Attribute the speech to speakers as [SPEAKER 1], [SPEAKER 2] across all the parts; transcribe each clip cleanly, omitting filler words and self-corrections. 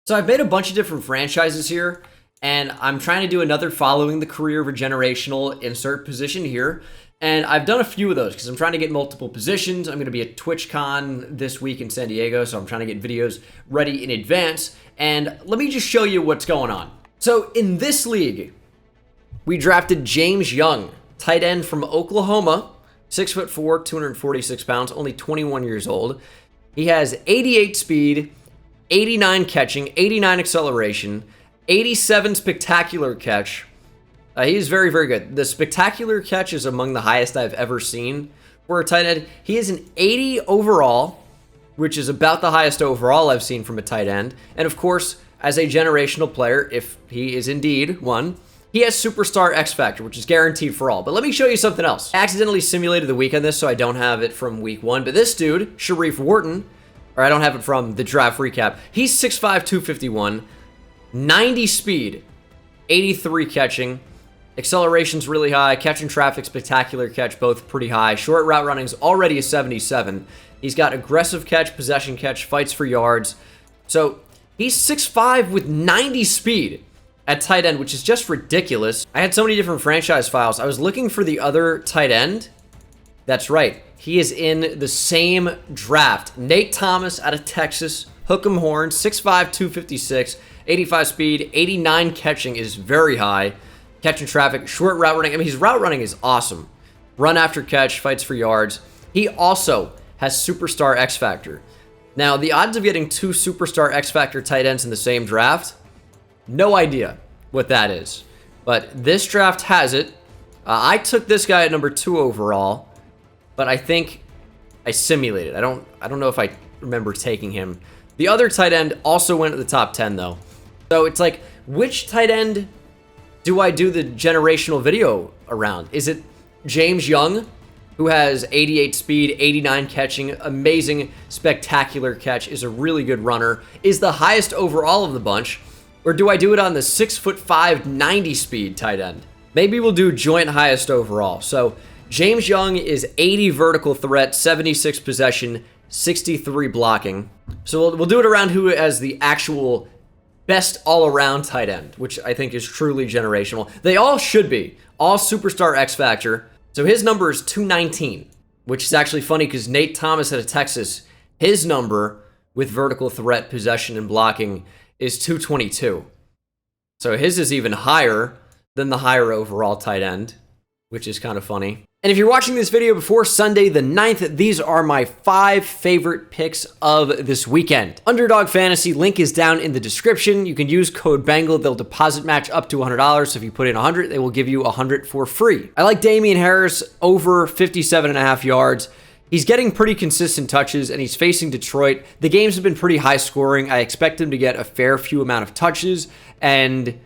[SPEAKER 1] So I've made a bunch of different franchises here, and I'm trying to do another following the career of a generational insert position here. And I've done a few of those because I'm trying to get multiple positions. I'm going to be at TwitchCon this week in San Diego, so I'm trying to get videos ready in advance. And let me just show you what's going on. So in this league, we drafted James Young, tight end from Oklahoma, 6'4", 246 pounds, only 21 years old. He has 88 speed, 89 catching, 89 acceleration, 87 spectacular catch. He's very, very good. The spectacular catch is among the highest I've ever seen for a tight end. He is an 80 overall, which is about the highest overall I've seen from a tight end. And of course, as a generational player, if he is indeed one, he has Superstar X Factor, which is guaranteed for all. But let me show you something else. I accidentally simulated the week on this, so I don't have it from week one. But this dude, Sharif Wharton, or I don't have it from the draft recap. He's 6'5", 251, 90 speed, 83 catching. Acceleration's really high. Catch and traffic, spectacular catch, both pretty high. Short route running's already a 77. He's got aggressive catch, possession catch, fights for yards. So he's 6'5" with 90 speed at tight end, which is just ridiculous. I had so many different franchise files. I was looking for the other tight end. That's right. He is in the same draft. Nate Thomas out of Texas. Hook 'em horn, 6'5", 256, 85 speed, 89 catching is very high. Catch and traffic, short route running. I mean, his route running is awesome. Run after catch, fights for yards. He also has Superstar X Factor. Now, the odds of getting two Superstar X Factor tight ends in the same draft, no idea what that is. But this draft has it. I took this guy at number 2 overall, but I think I simulated. I don't know if I remember taking him. The other tight end also went at the top 10 though. So it's like, which tight end do I do the generational video around? Is it James Young, who has 88 speed, 89 catching, amazing, spectacular catch, is a really good runner, is the highest overall of the bunch? Or do I do it on the 6'5", 90 speed tight end? Maybe we'll do joint highest overall. So James Young is 80 vertical threat, 76 possession, 63 blocking. So we'll do it around who has the actual best all-around tight end, which I think is truly generational. They all should be. All Superstar X Factor. So his number is 219, which is actually funny because Nate Thomas out of Texas, his number with vertical threat, possession, and blocking is 222. So his is even higher than the higher overall tight end, which is kind of funny. And if you're watching this video before Sunday the 9th, these are my 5 favorite picks of this weekend. Underdog Fantasy, link is down in the description. You can use code BENGAL. They'll deposit match up to $100. So if you put in 100, they will give you 100 for free. I like Damian Harris over 57.5 yards. He's getting pretty consistent touches, and he's facing Detroit. The games have been pretty high scoring. I expect him to get a fair few amount of touches, and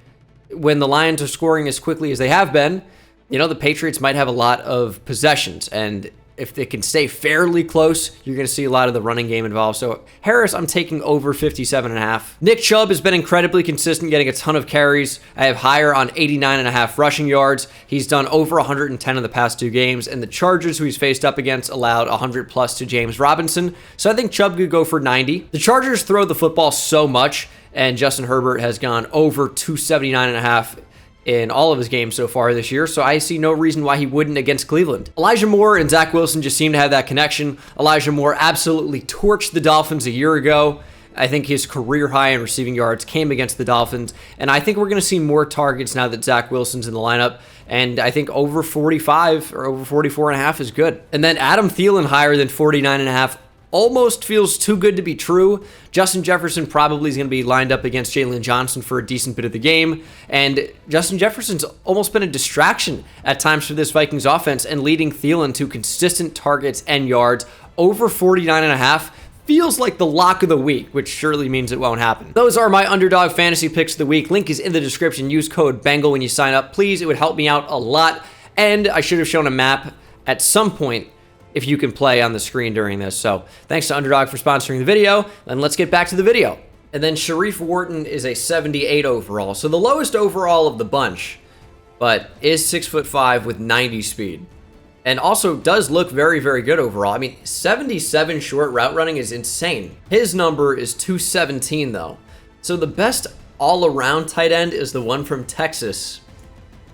[SPEAKER 1] when the Lions are scoring as quickly as they have been, you know, the Patriots might have a lot of possessions, and if they can stay fairly close, you're going to see a lot of the running game involved. So Harris, I'm taking over 57.5. Nick Chubb has been incredibly consistent, getting a ton of carries. I have higher on 89.5 rushing yards. He's done over 110 in the past 2 games, and the Chargers, who he's faced up against, allowed 100 plus to James Robinson. So I think Chubb could go for 90. The Chargers throw the football so much, and Justin Herbert has gone over 279.5 in all of his games so far this year, so I see no reason why he wouldn't against Cleveland. Elijah Moore and Zach Wilson just seem to have that connection. Elijah Moore absolutely torched the Dolphins a year ago. I think his career high in receiving yards came against the Dolphins, and I think we're going to see more targets now that Zach Wilson's in the lineup, and I think over 45 or over 44.5 is good. And then Adam Thielen higher than 49.5 almost feels too good to be true. Justin Jefferson probably is going to be lined up against Jalen Johnson for a decent bit of the game, and Justin Jefferson's almost been a distraction at times for this Vikings offense, and leading Thielen to consistent targets and yards. Over 49.5 feels like the lock of the week, which surely means it won't happen. Those are my underdog fantasy picks of the week. Link is in the description. Use code BENGAL when you sign up. Please, it would help me out a lot, and I should have shown a map at some point if you can play on the screen during this. So thanks to Underdog for sponsoring the video, and let's get back to the video. And then Sharif Wharton is a 78 overall, so the lowest overall of the bunch, but is 6'5" with 90 speed. And also does look very, very good overall. I mean, 77 short route running is insane. His number is 217 though. So the best all-around tight end is the one from Texas.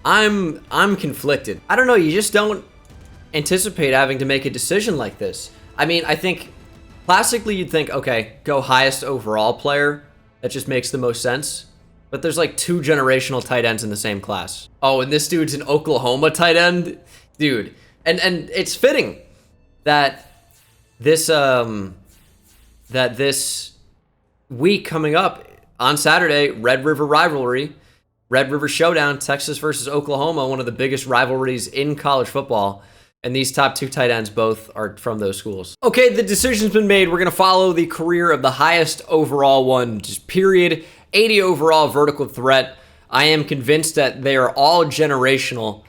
[SPEAKER 1] I'm conflicted. I don't know, you just don't anticipate having to make a decision like this. I mean, I think classically you'd think, okay, go highest overall player. That just makes the most sense. But there's like 2 generational tight ends in the same class. Oh, and this dude's an Oklahoma tight end? Dude. And it's fitting that this week coming up on Saturday, Red River rivalry, Red River Showdown, Texas versus Oklahoma, one of the biggest rivalries in college football. And these top 2 tight ends both are from those schools. Okay, the decision's been made. We're going to follow the career of the highest overall one, just period. 80 overall vertical threat. I am convinced that they are all generational.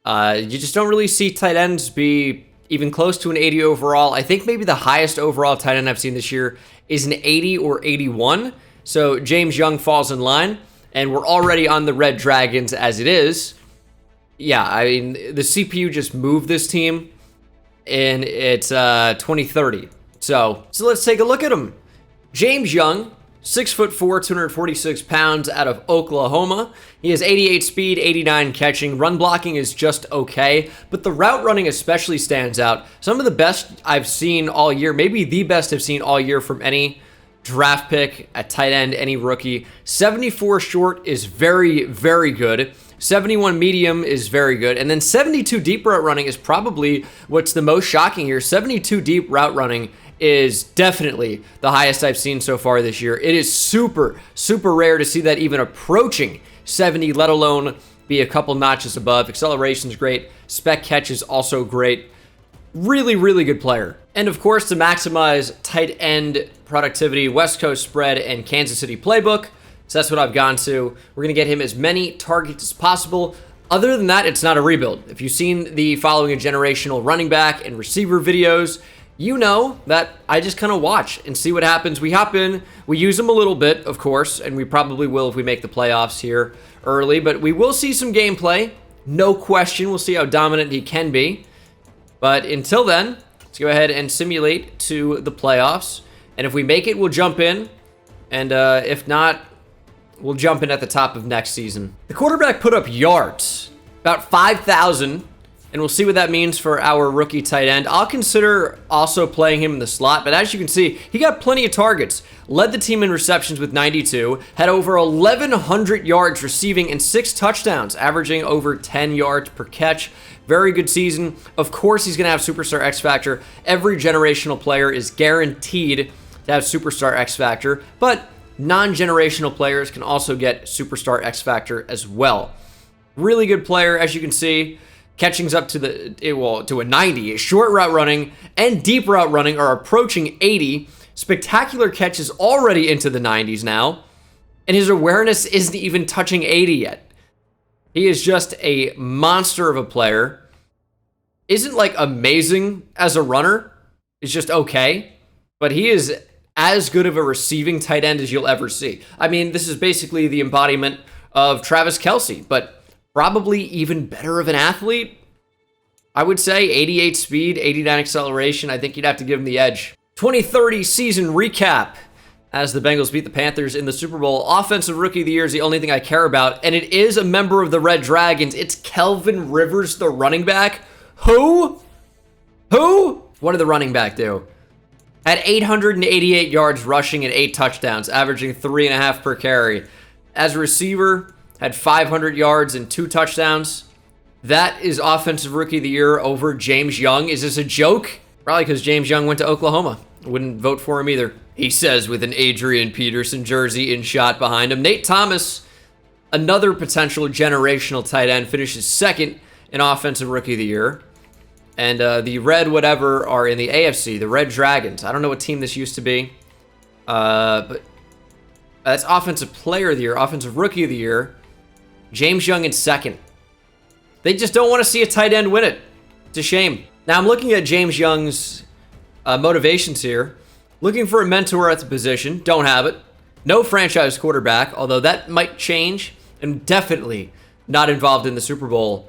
[SPEAKER 1] You just don't really see tight ends be even close to an 80 overall. I think maybe the highest overall tight end I've seen this year is an 80 or 81. So James Young falls in line, and we're already on the Red Dragons as it is. Yeah, I mean, the CPU just moved this team, and it's 2030. So let's take a look at him. James Young, 6'4", 246 pounds, out of Oklahoma. He has 88 speed, 89 catching. Run blocking is just okay, but the route running especially stands out. Some of the best I've seen all year, maybe the best I've seen all year from any draft pick at tight end, any rookie. 74 short is very, very good. 71 medium is very good. And then 72 deep route running is probably what's the most shocking here. 72 deep route running is definitely the highest I've seen so far this year. It is super, super rare to see that even approaching 70, let alone be a couple notches above. Acceleration's great. Spec catch is also great. Really, really good player. And of course, to maximize tight end productivity, West Coast spread and Kansas City playbook. So that's what I've gone to. We're going to get him as many targets as possible. Other than that, it's not a rebuild. If you've seen the following a generational running back and receiver videos, you know that I just kind of watch and see what happens. We hop in, we use them a little bit, of course, and we probably will if we make the playoffs here early, but we will see some gameplay. No question. We'll see how dominant he can be. But until then, let's go ahead and simulate to the playoffs. And if we make it, we'll jump in. And if not, we'll jump in at the top of next season. The quarterback put up yards, about 5,000. And we'll see what that means for our rookie tight end. I'll consider also playing him in the slot, but as you can see, he got plenty of targets. Led the team in receptions with 92, had over 1,100 yards receiving and 6 touchdowns, averaging over 10 yards per catch. Very good season. Of course, he's going to have Superstar X Factor. Every generational player is guaranteed to have Superstar X Factor, but non-generational players can also get Superstar X Factor as well. Really good player, as you can see. Catching's up to a 90. Short route running and deep route running are approaching 80. Spectacular catches already into the 90s now. And his awareness isn't even touching 80 yet. He is just a monster of a player. Isn't like amazing as a runner. It's just okay. But he is as good of a receiving tight end as you'll ever see. I mean, this is basically the embodiment of Travis Kelce, but probably even better of an athlete. I would say 88 speed, 89 acceleration. I think you'd have to give him the edge. 2030 season recap. As the Bengals beat the Panthers in the Super Bowl. Offensive Rookie of the Year is the only thing I care about. And it is a member of the Red Dragons. It's Kelvin Rivers, the running back. Who? What did the running back do? Had 888 yards rushing and 8 touchdowns, averaging 3.5 per carry. As a receiver, had 500 yards and 2 touchdowns. That is Offensive Rookie of the Year over James Young. Is this a joke? Probably because James Young went to Oklahoma. Wouldn't vote for him either. He says with an Adrian Peterson jersey in shot behind him. Nate Thomas, another potential generational tight end, finishes second in Offensive Rookie of the Year. And the Red whatever are in the AFC, the Red Dragons. I don't know what team this used to be. But that's Offensive Player of the Year, Offensive Rookie of the Year. James Young in second. They just don't want to see a tight end win it. It's a shame. Now I'm looking at James Young's motivations here. Looking for a mentor at the position. Don't have it. No franchise quarterback, although that might change. And definitely not involved in the Super Bowl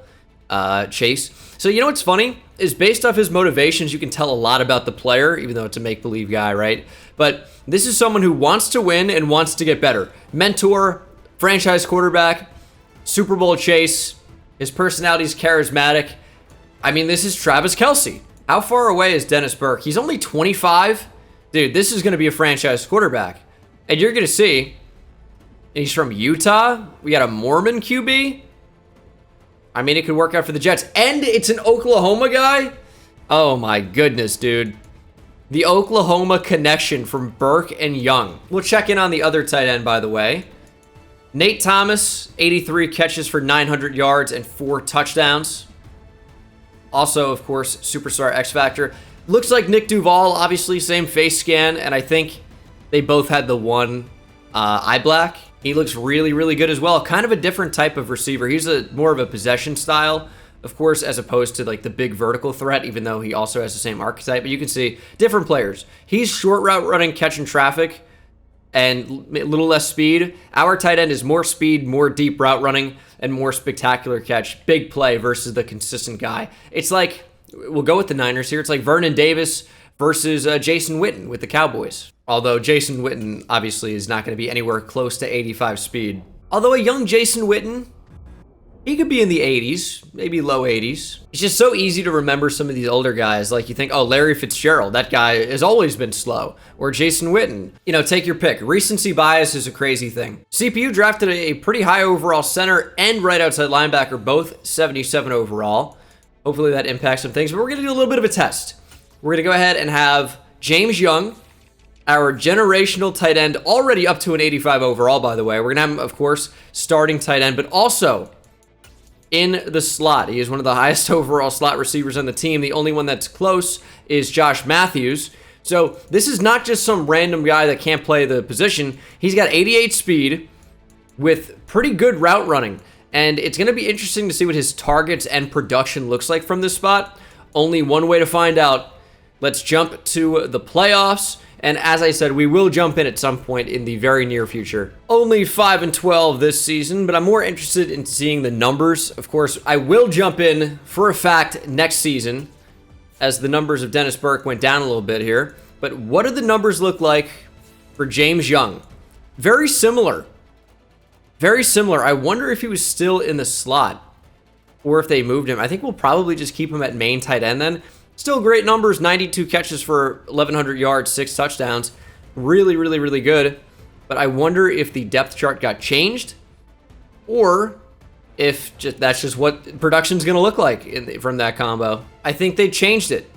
[SPEAKER 1] Chase. So you know what's funny is based off his motivations, you can tell a lot about the player, even though it's a make-believe guy, right? But this is someone who wants to win and wants to get better. Mentor, franchise quarterback, Super Bowl Chase. His personality is charismatic. I mean, this is Travis Kelce. How far away is Dennis Burke? He's only 25. Dude, this is going to be a franchise quarterback. And you're going to see, he's from Utah. We got a Mormon QB. I mean, it could work out for the Jets. And it's an Oklahoma guy? Oh my goodness, dude. The Oklahoma connection from Burke and Young. We'll check in on the other tight end, by the way. Nate Thomas, 83 catches for 900 yards and 4 touchdowns. Also, of course, superstar X Factor. Looks like Nick Duval, obviously, same face scan. And I think they both had the one eye black. He looks really, really good as well. Kind of a different type of receiver. He's more of a possession style, of course, as opposed to like the big vertical threat, even though he also has the same archetype. But you can see different players. He's short route running, catching traffic, and a little less speed. Our tight end is more speed, more deep route running, and more spectacular catch. Big play versus the consistent guy. It's like, we'll go with the Niners here. It's like Vernon Davis versus Jason Witten with the Cowboys. Although Jason Witten obviously is not going to be anywhere close to 85 speed. Although a young Jason Witten, he could be in the 80s, maybe low 80s. It's just so easy to remember some of these older guys. Like you think, oh, Larry Fitzgerald, that guy has always been slow. Or Jason Witten. You know, take your pick. Recency bias is a crazy thing. CPU drafted a pretty high overall center and right outside linebacker, both 77 overall. Hopefully that impacts some things. But we're going to do a little bit of a test. We're going to go ahead and have James Young, our generational tight end, already up to an 85 overall, by the way. We're going to have him, of course, starting tight end, but also in the slot. He is one of the highest overall slot receivers on the team. The only one that's close is Josh Matthews. So this is not just some random guy that can't play the position. He's got 88 speed with pretty good route running. And it's going to be interesting to see what his targets and production looks like from this spot. Only one way to find out. Let's jump to the playoffs. And as I said, we will jump in at some point in the very near future. Only 5-12 this season, but I'm more interested in seeing the numbers. Of course, I will jump in for a fact next season as the numbers of Dennis Burke went down a little bit here. But what do the numbers look like for James Young? Very similar. Very similar. I wonder if he was still in the slot or if they moved him. I think we'll probably just keep him at main tight end then. Still great numbers, 92 catches for 1,100 yards, 6 touchdowns. Really, really, really good. But I wonder if the depth chart got changed or if that's just what production's going to look like from that combo. I think they changed it.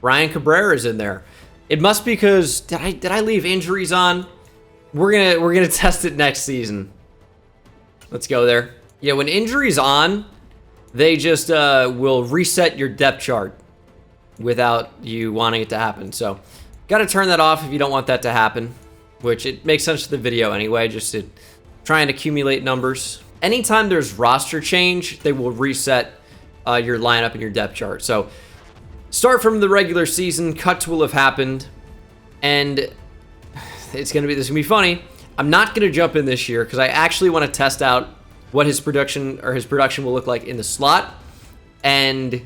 [SPEAKER 1] Ryan Cabrera's in there. It must be because, did I leave injuries on? We're gonna test it next season. Let's go there. Yeah, when injuries on, they just will reset your depth chart without you wanting it to happen. So, got to turn that off if you don't want that to happen, which it makes sense to the video anyway, just to try and accumulate numbers. Anytime there's roster change, they will reset your lineup and your depth chart. So, start from the regular season, cuts will have happened, and this is gonna be funny. I'm not gonna jump in this year because I actually want to test out what his production will look like in the slot, and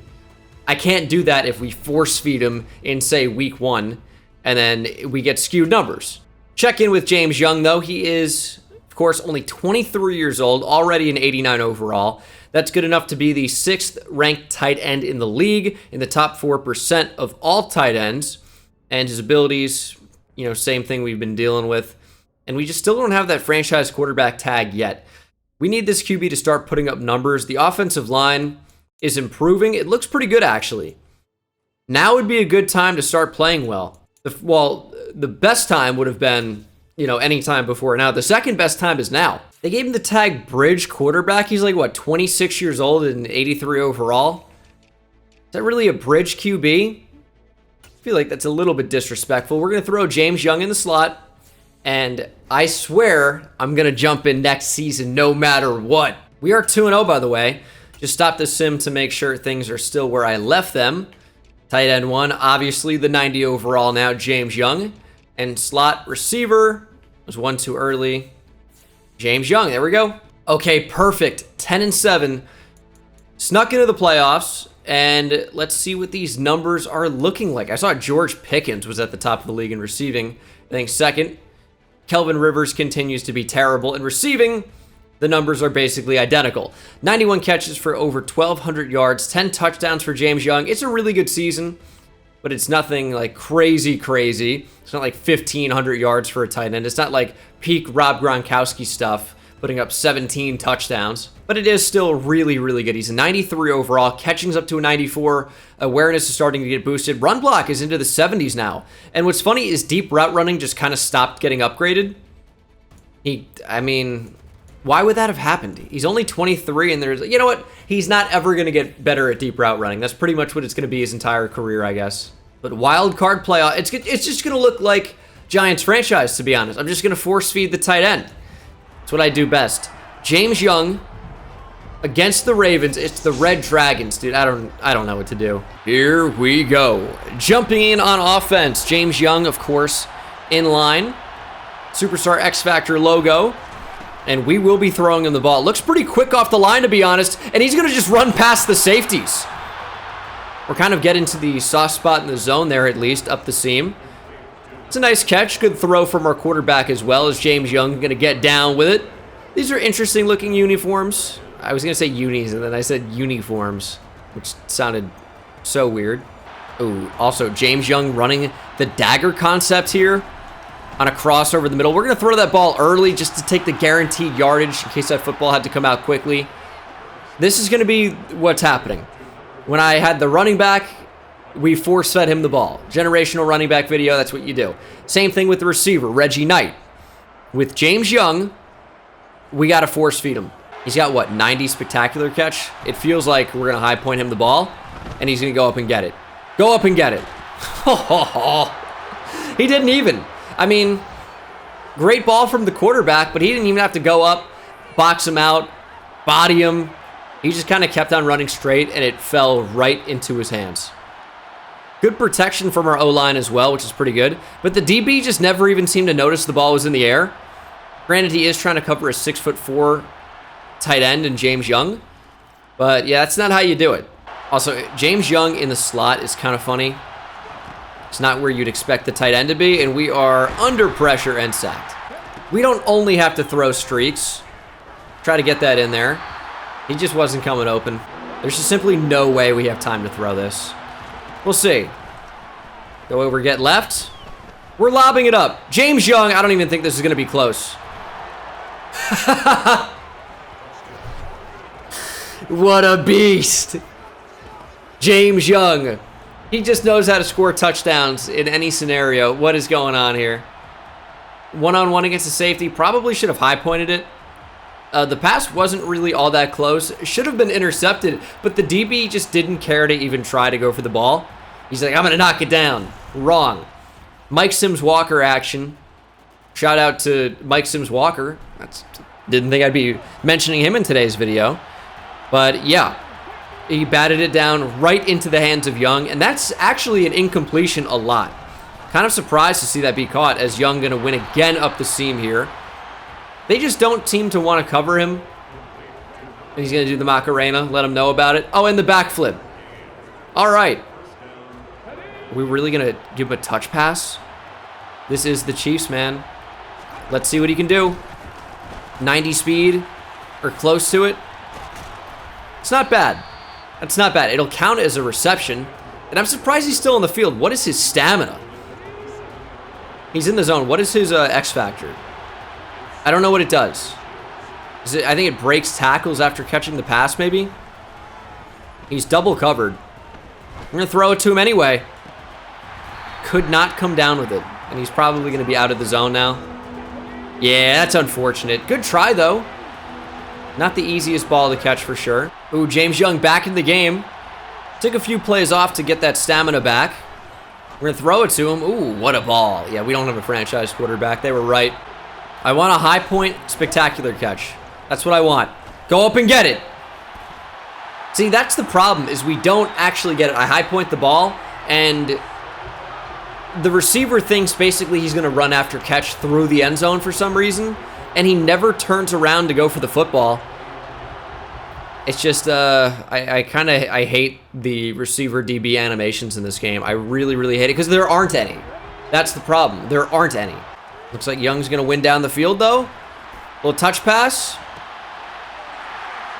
[SPEAKER 1] I can't do that if we force feed him in, say, week 1, and then we get skewed numbers. Check in with James Young, though. He is, of course, only 23 years old, already an 89 overall. That's good enough to be the 6th ranked tight end in the league, in the top 4% of all tight ends. And his abilities, same thing we've been dealing with. And we just still don't have that franchise quarterback tag yet. We need this QB to start putting up numbers. The offensive line is improving. It looks pretty good, actually. Now would be a good time to start playing well. The best time would have been, any time before now. The second best time is now. They gave him the tag bridge quarterback. He's like, 26 years old and 83 overall? Is that really a bridge QB? I feel like that's a little bit disrespectful. We're going to throw James Young in the slot, and I swear I'm going to jump in next season no matter what. We are 2-0, by the way. Just stop the sim to make sure things are still where I left them. Tight end 1, obviously the 90 overall now, James Young. And slot receiver was 1 too early. James Young, there we go. Okay, perfect. 10-7. Snuck into the playoffs, and let's see what these numbers are looking like. I saw George Pickens was at the top of the league in receiving. I think second. Kelvin Rivers continues to be terrible in receiving. The numbers are basically identical. 91 catches for over 1,200 yards, 10 touchdowns for James Young. It's a really good season, but it's nothing like crazy. It's not like 1,500 yards for a tight end. It's not like peak Rob Gronkowski stuff, putting up 17 touchdowns. But it is still really good. He's a 93 overall. Catching's up to a 94. Awareness is starting to get boosted. Run block is into the 70s now. And what's funny is deep route running just kind of stopped getting upgraded. Why would that have happened? He's only 23, and you know what? He's not ever going to get better at deep route running. That's pretty much what it's going to be his entire career, I guess. But wild card playoff, it's just going to look like Giants franchise, to be honest. I'm just going to force feed the tight end. That's what I do best. James Young against the Ravens. It's the Red Dragons, dude. I don't know what to do. Here we go. Jumping in on offense. James Young, of course, in line. Superstar X Factor logo. And we will be throwing him the ball. Looks pretty quick off the line, to be honest. And he's going to just run past the safeties. We're kind of getting to the soft spot in the zone there, at least, up the seam. It's a nice catch. Good throw from our quarterback as well, as James Young going to get down with it. These are interesting looking uniforms. I was going to say unis, and then I said uniforms, which sounded so weird. Ooh, also, James Young running the dagger concept here on a cross over the middle. We're going to throw that ball early just to take the guaranteed yardage in case that football had to come out quickly. This is going to be what's happening. When I had the running back, we force-fed him the ball. Generational running back video, that's what you do. Same thing with the receiver, Reggie Knight. With James Young, we got to force-feed him. He's got, what, 90 spectacular catch? It feels like we're going to high point him the ball, and he's going to go up and get it. Go up and get it. He didn't even. I mean, great ball from the quarterback, but he didn't even have to go up, box him out, body him. He just kind of kept on running straight, and it fell right into his hands. Good protection from our O-line as well, which is pretty good. But the DB just never even seemed to notice the ball was in the air. Granted, he is trying to cover a 6'4" tight end in James Young. But yeah, that's not how you do it. Also, James Young in the slot is kind of funny. It's not where you'd expect the tight end to be, and we are under pressure and sacked. We don't only have to throw streaks. Try to get that in there. He just wasn't coming open. There's just simply no way we have time to throw this. We'll see. Go over, get left. We're lobbing it up. James Young, I don't even think this is going to be close. What a beast. James Young. He just knows how to score touchdowns in any scenario. What is going on here? One-on-one against the safety. Probably should have high-pointed it. The pass wasn't really all that close. Should have been intercepted, but the DB just didn't care to even try to go for the ball. He's like, I'm going to knock it down. Wrong. Mike Sims-Walker action. Shout out to Mike Sims-Walker. Didn't think I'd be mentioning him in today's video. But yeah. He batted it down right into the hands of Young, and that's actually an incompletion a lot. Kind of surprised to see that be caught, as Young going to win again up the seam here. They just don't seem to want to cover him. And he's going to do the Macarena, let him know about it. Oh, and the backflip. All right. Are we really going to give him a touch pass? This is the Chiefs, man. Let's see what he can do. 90 speed, or close to it. It's not bad. That's not bad. It'll count as a reception. And I'm surprised he's still in the field. What is his stamina? He's in the zone. What is his X factor? I don't know what it does. I think it breaks tackles after catching the pass, maybe? He's double covered. We're going to throw it to him anyway. Could not come down with it. And he's probably going to be out of the zone now. Yeah, that's unfortunate. Good try, though. Not the easiest ball to catch for sure. Ooh, James Young back in the game. Took a few plays off to get that stamina back. We're going to throw it to him. Ooh, what a ball. Yeah, we don't have a franchise quarterback. They were right. I want a high point, spectacular catch. That's what I want. Go up and get it. See, that's the problem, is we don't actually get it. I high point the ball, and the receiver thinks basically he's going to run after catch through the end zone for some reason, and he never turns around to go for the football. It's just, I hate the receiver DB animations in this game. I really, really hate it because there aren't any. That's the problem. There aren't any. Looks like Young's going to win down the field, though. Little touch pass.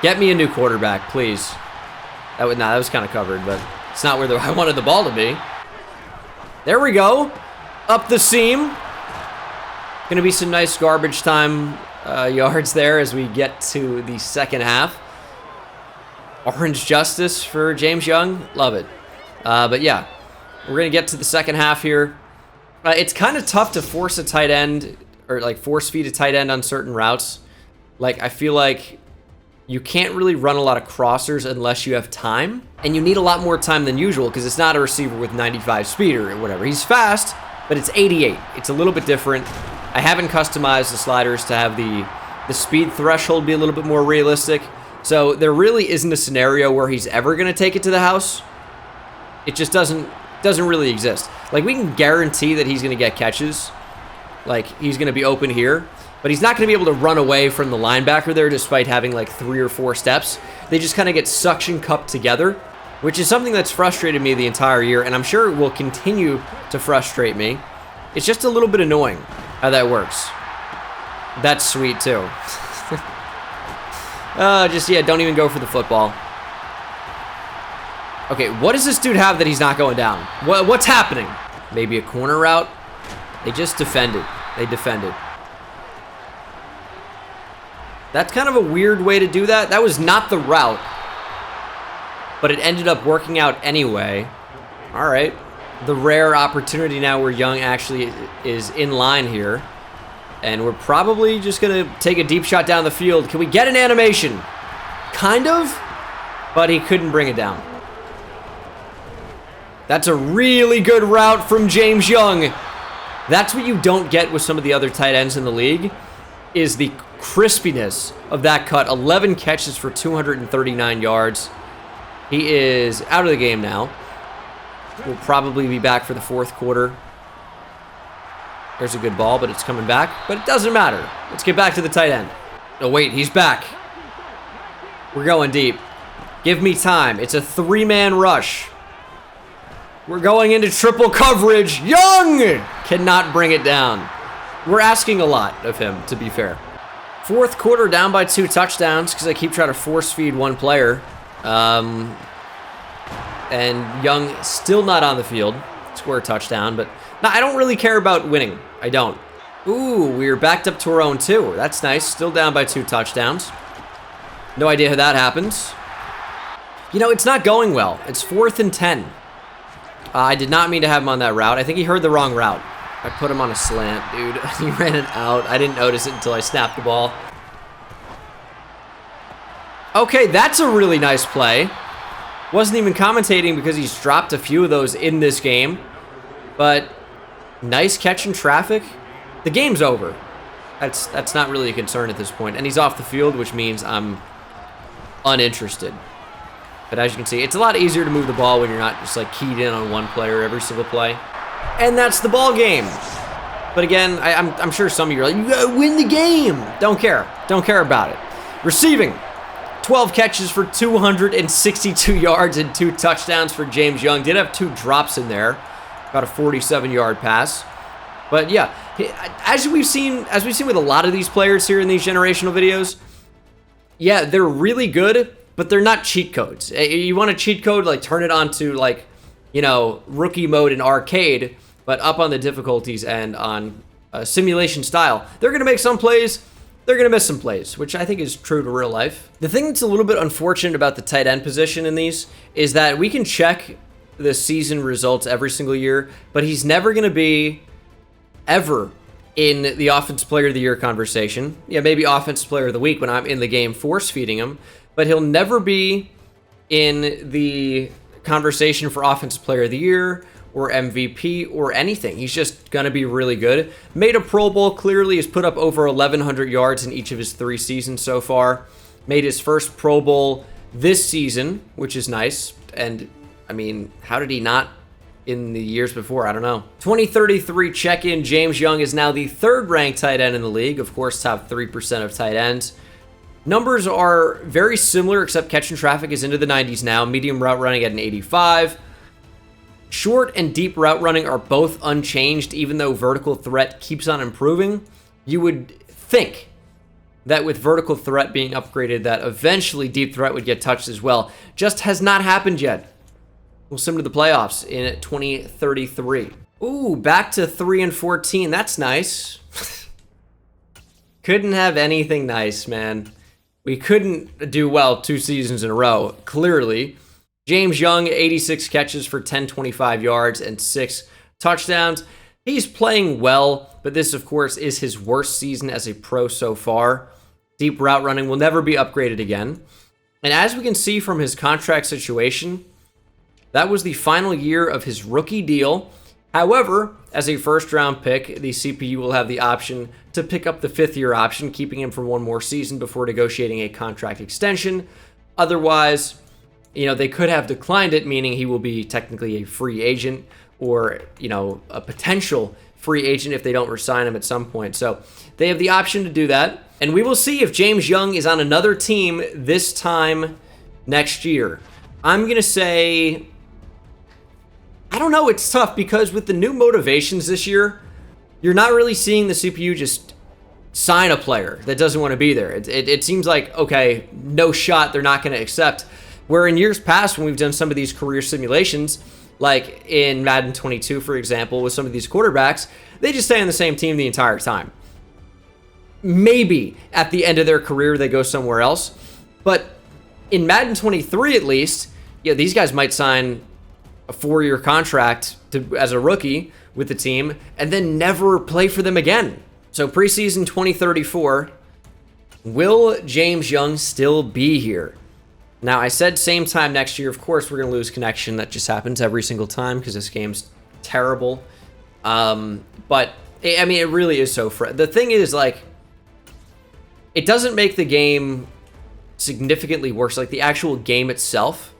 [SPEAKER 1] Get me a new quarterback, please. That was kind of covered, but it's not where I wanted the ball to be. There we go. Up the seam. Going to be some nice garbage time yards there as we get to the second half. Orange Justice for James Young. Love it. But yeah, we're going to get to the second half here. It's kind of tough to force a tight end or like force feed a tight end on certain routes. Like, I feel like you can't really run a lot of crossers unless you have time. And you need a lot more time than usual because it's not a receiver with 95 speed or whatever. He's fast, but it's 88. It's a little bit different. I haven't customized the sliders to have the speed threshold be a little bit more realistic. So there really isn't a scenario where he's ever going to take it to the house. It just doesn't really exist. Like, we can guarantee that he's going to get catches. Like, he's going to be open here. But he's not going to be able to run away from the linebacker there despite having like 3 or 4 steps. They just kind of get suction cupped together, which is something that's frustrated me the entire year, and I'm sure it will continue to frustrate me. It's just a little bit annoying how that works. That's sweet too. Yeah, don't even go for the football. Okay, what does this dude have that he's not going down? What's happening? Maybe a corner route? They just defended. They defended. That's kind of a weird way to do that. That was not the route, but it ended up working out anyway. All right. The rare opportunity now where Young actually is in line here. And we're probably just going to take a deep shot down the field. Can we get an animation? Kind of, but he couldn't bring it down. That's a really good route from James Young. That's what you don't get with some of the other tight ends in the league, is the crispiness of that cut. 11 catches for 239 yards. He is out of the game now. Will probably be back for the fourth quarter. There's a good ball, but it's coming back. But it doesn't matter. Let's get back to the tight end. Oh, wait, he's back. We're going deep. Give me time. It's a 3-man rush. We're going into triple coverage. Young cannot bring it down. We're asking a lot of him, to be fair. Fourth quarter, down by 2 touchdowns because I keep trying to force feed one player. And Young still not on the field. Score a touchdown, but no, I don't really care about winning. I don't. Ooh, we're backed up to our own 2. That's nice. Still down by 2 touchdowns. No idea how that happens. You know, it's not going well. It's 4th and 10. I did not mean to have him on that route. I think he heard the wrong route. I put him on a slant, dude. He ran it out. I didn't notice it until I snapped the ball. Okay, that's a really nice play. Wasn't even commentating because he's dropped a few of those in this game. But nice catch in traffic. The game's over. That's not really a concern at this point. And he's off the field, which means I'm uninterested. But as you can see, it's a lot easier to move the ball when you're not just like keyed in on one player every single play. And that's the ball game. But again, I'm sure some of you are like, you gotta win the game. Don't care. Don't care about it. Receiving. 12 catches for 262 yards and 2 touchdowns for James Young. Did have 2 drops in there. About a 47-yard pass. But yeah, as we've seen with a lot of these players here in these generational videos, yeah, they're really good, but they're not cheat codes. You want a cheat code, like turn it onto like, you know, rookie mode in arcade, but up on the difficulties and on simulation style. They're going to make some plays, they're going to miss some plays, which I think is true to real life. The thing that's a little bit unfortunate about the tight end position in these is that we can check the season results every single year, but he's never going to be ever in the Offensive Player of the Year conversation. Yeah, maybe Offensive Player of the Week when I'm in the game force feeding him, but he'll never be in the conversation for Offensive Player of the Year or MVP or anything. He's just going to be really good. Made a Pro Bowl, clearly has put up over 1,100 yards in each of his 3 seasons so far. Made his first Pro Bowl this season, which is nice. And, I mean, how did he not in the years before? I don't know. 2033 check-in. James Young is now the 3rd ranked tight end in the league. Of course, top 3% of tight ends. Numbers are very similar, except catch and traffic is into the 90s now. Medium route running at an 85. Short and deep route running are both unchanged, even though vertical threat keeps on improving. You would think that with vertical threat being upgraded, that eventually deep threat would get touched as well. Just has not happened yet. We'll sim to the playoffs in 2033. Ooh, back to 3 and 14. That's nice. Couldn't have anything nice, man. We couldn't do well 2 seasons in a row, clearly. James Young, 86 catches for 1025 yards and 6 touchdowns. He's playing well, but this, of course, is his worst season as a pro so far. Deep route running will never be upgraded again. And as we can see from his contract situation, that was the final year of his rookie deal. However, as a first-round pick, the CPU will have the option to pick up the 5th-year option, keeping him for 1 more season before negotiating a contract extension. Otherwise, they could have declined it, meaning he will be technically a free agent or, a potential free agent if they don't resign him at some point. So they have the option to do that. And we will see if James Young is on another team this time next year. I'm going to say, I don't know, it's tough because with the new motivations this year, you're not really seeing the CPU just sign a player that doesn't want to be there. It seems like, okay, no shot, they're not going to accept. Where in years past, when we've done some of these career simulations, like in Madden 22, for example, with some of these quarterbacks, they just stay on the same team the entire time. Maybe at the end of their career, they go somewhere else. But in Madden 23, at least, these guys might sign a 4-year contract as a rookie with the team and then never play for them again. So preseason 2034, will James Young still be here? Now, I said same time next year. Of course, we're going to lose connection. That just happens every single time because this game's terrible. But, I mean, it really is so... The thing is, like, it doesn't make the game significantly worse, like the actual game itself,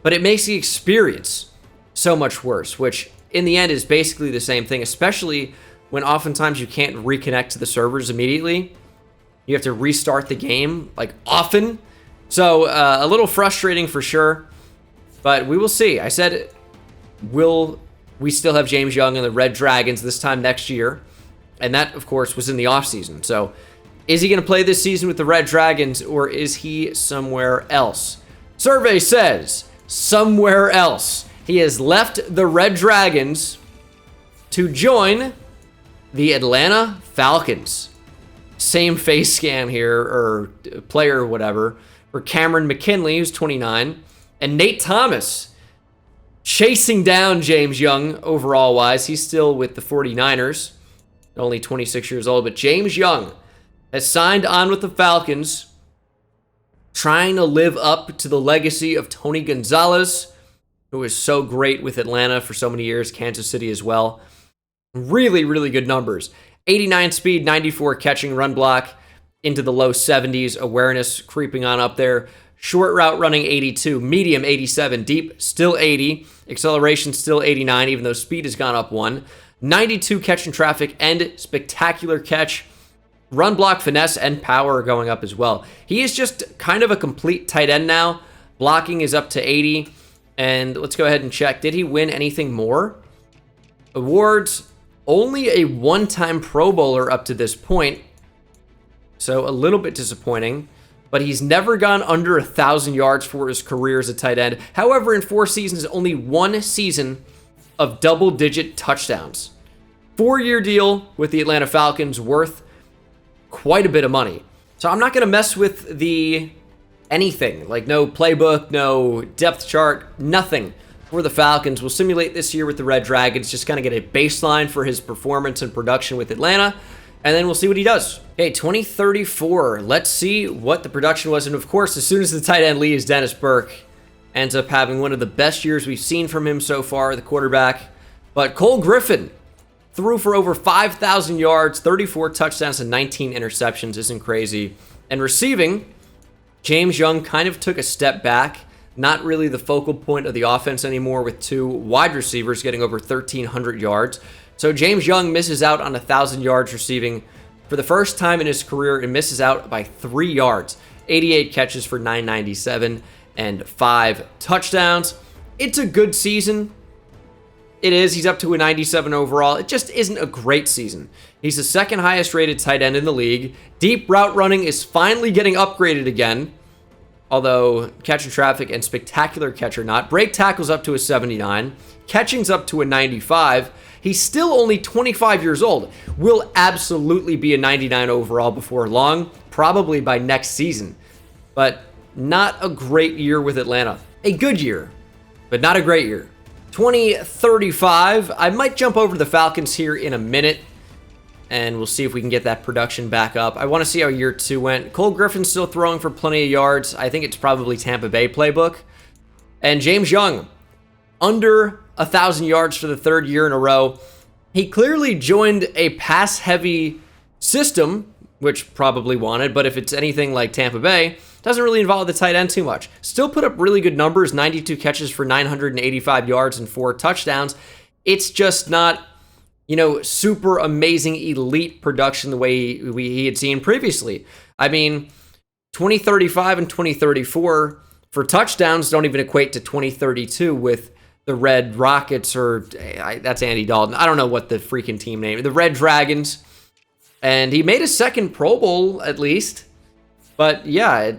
[SPEAKER 1] but it makes the experience so much worse, which in the end is basically the same thing, especially when oftentimes you can't reconnect to the servers immediately. You have to restart the game, like, often. So, a little frustrating for sure, but we will see. I said, will we still have James Young and the Red Dragons this time next year? And that, of course, was in the offseason. So, is he going to play this season with the Red Dragons, or is he somewhere else? Survey says, somewhere else. He has left the Red Dragons to join the Atlanta Falcons. Same face scan here, or player or whatever, for Cameron McKinley, who's 29, and Nate Thomas chasing down James Young overall-wise. He's still with the 49ers, only 26 years old, but James Young has signed on with the Falcons, trying to live up to the legacy of Tony Gonzalez, who was so great with Atlanta for so many years, Kansas City as well. Really, really good numbers. 89 speed, 94 catching, run block, into the low 70s, awareness creeping on up there. Short route running 82, medium 87, deep still 80, acceleration still 89, even though speed has gone up 1. 92 catch and traffic and spectacular catch. Run block, finesse, and power are going up as well. He is just kind of a complete tight end now. Blocking is up to 80. And let's go ahead and check. Did he win anything more? Awards, only a 1-time Pro Bowler up to this point. So a little bit disappointing. But he's never gone under 1,000 yards for his career as a tight end. However, in 4 seasons, only 1 season of double-digit touchdowns. 4-year deal with the Atlanta Falcons, worth quite a bit of money. So I'm not going to mess with the anything, like no playbook, no depth chart, nothing for the Falcons. We'll simulate this year with the Red Dragons, just kind of get a baseline for his performance and production with Atlanta, and then we'll see what he does. Okay, 2034. Let's see what the production was. And of course, as soon as the tight end leaves, Dennis Burke ends up having one of the best years we've seen from him so far, the quarterback. But Cole Griffin threw for over 5,000 yards, 34 touchdowns, and 19 interceptions. Isn't crazy. And receiving, James Young kind of took a step back. Not really the focal point of the offense anymore, with 2 wide receivers getting over 1,300 yards. So James Young misses out on 1,000 yards receiving for the first time in his career and misses out by 3 yards. 88 catches for 997 and 5 touchdowns. It's a good season. It is. He's up to a 97 overall. It just isn't a great season. He's the second highest rated tight end in the league. Deep route running is finally getting upgraded again. Although catch and traffic and spectacular catch are not. Break tackles up to a 79. Catching's up to a 95. He's still only 25 years old. Will absolutely be a 99 overall before long. Probably by next season. But not a great year with Atlanta. A good year, but not a great year. 2035. I might jump over to the Falcons here in a minute, and we'll see if we can get that production back up. I want to see how year 2 went. Cole Griffin's still throwing for plenty of yards. I think it's probably Tampa Bay playbook. And James Young, under 1,000 yards for the 3rd year in a row. He clearly joined a pass-heavy system, which probably wanted, but if it's anything like Tampa Bay, doesn't really involve the tight end too much. Still put up really good numbers, 92 catches for 985 yards and 4 touchdowns. It's just not, super amazing elite production the way he had seen previously. I mean, 2035 and 2034 for touchdowns don't even equate to 2032 with the Red Rockets, or that's Andy Dalton. I don't know what the freaking team name, the Red Dragons. And he made a 2nd Pro Bowl at least. But yeah,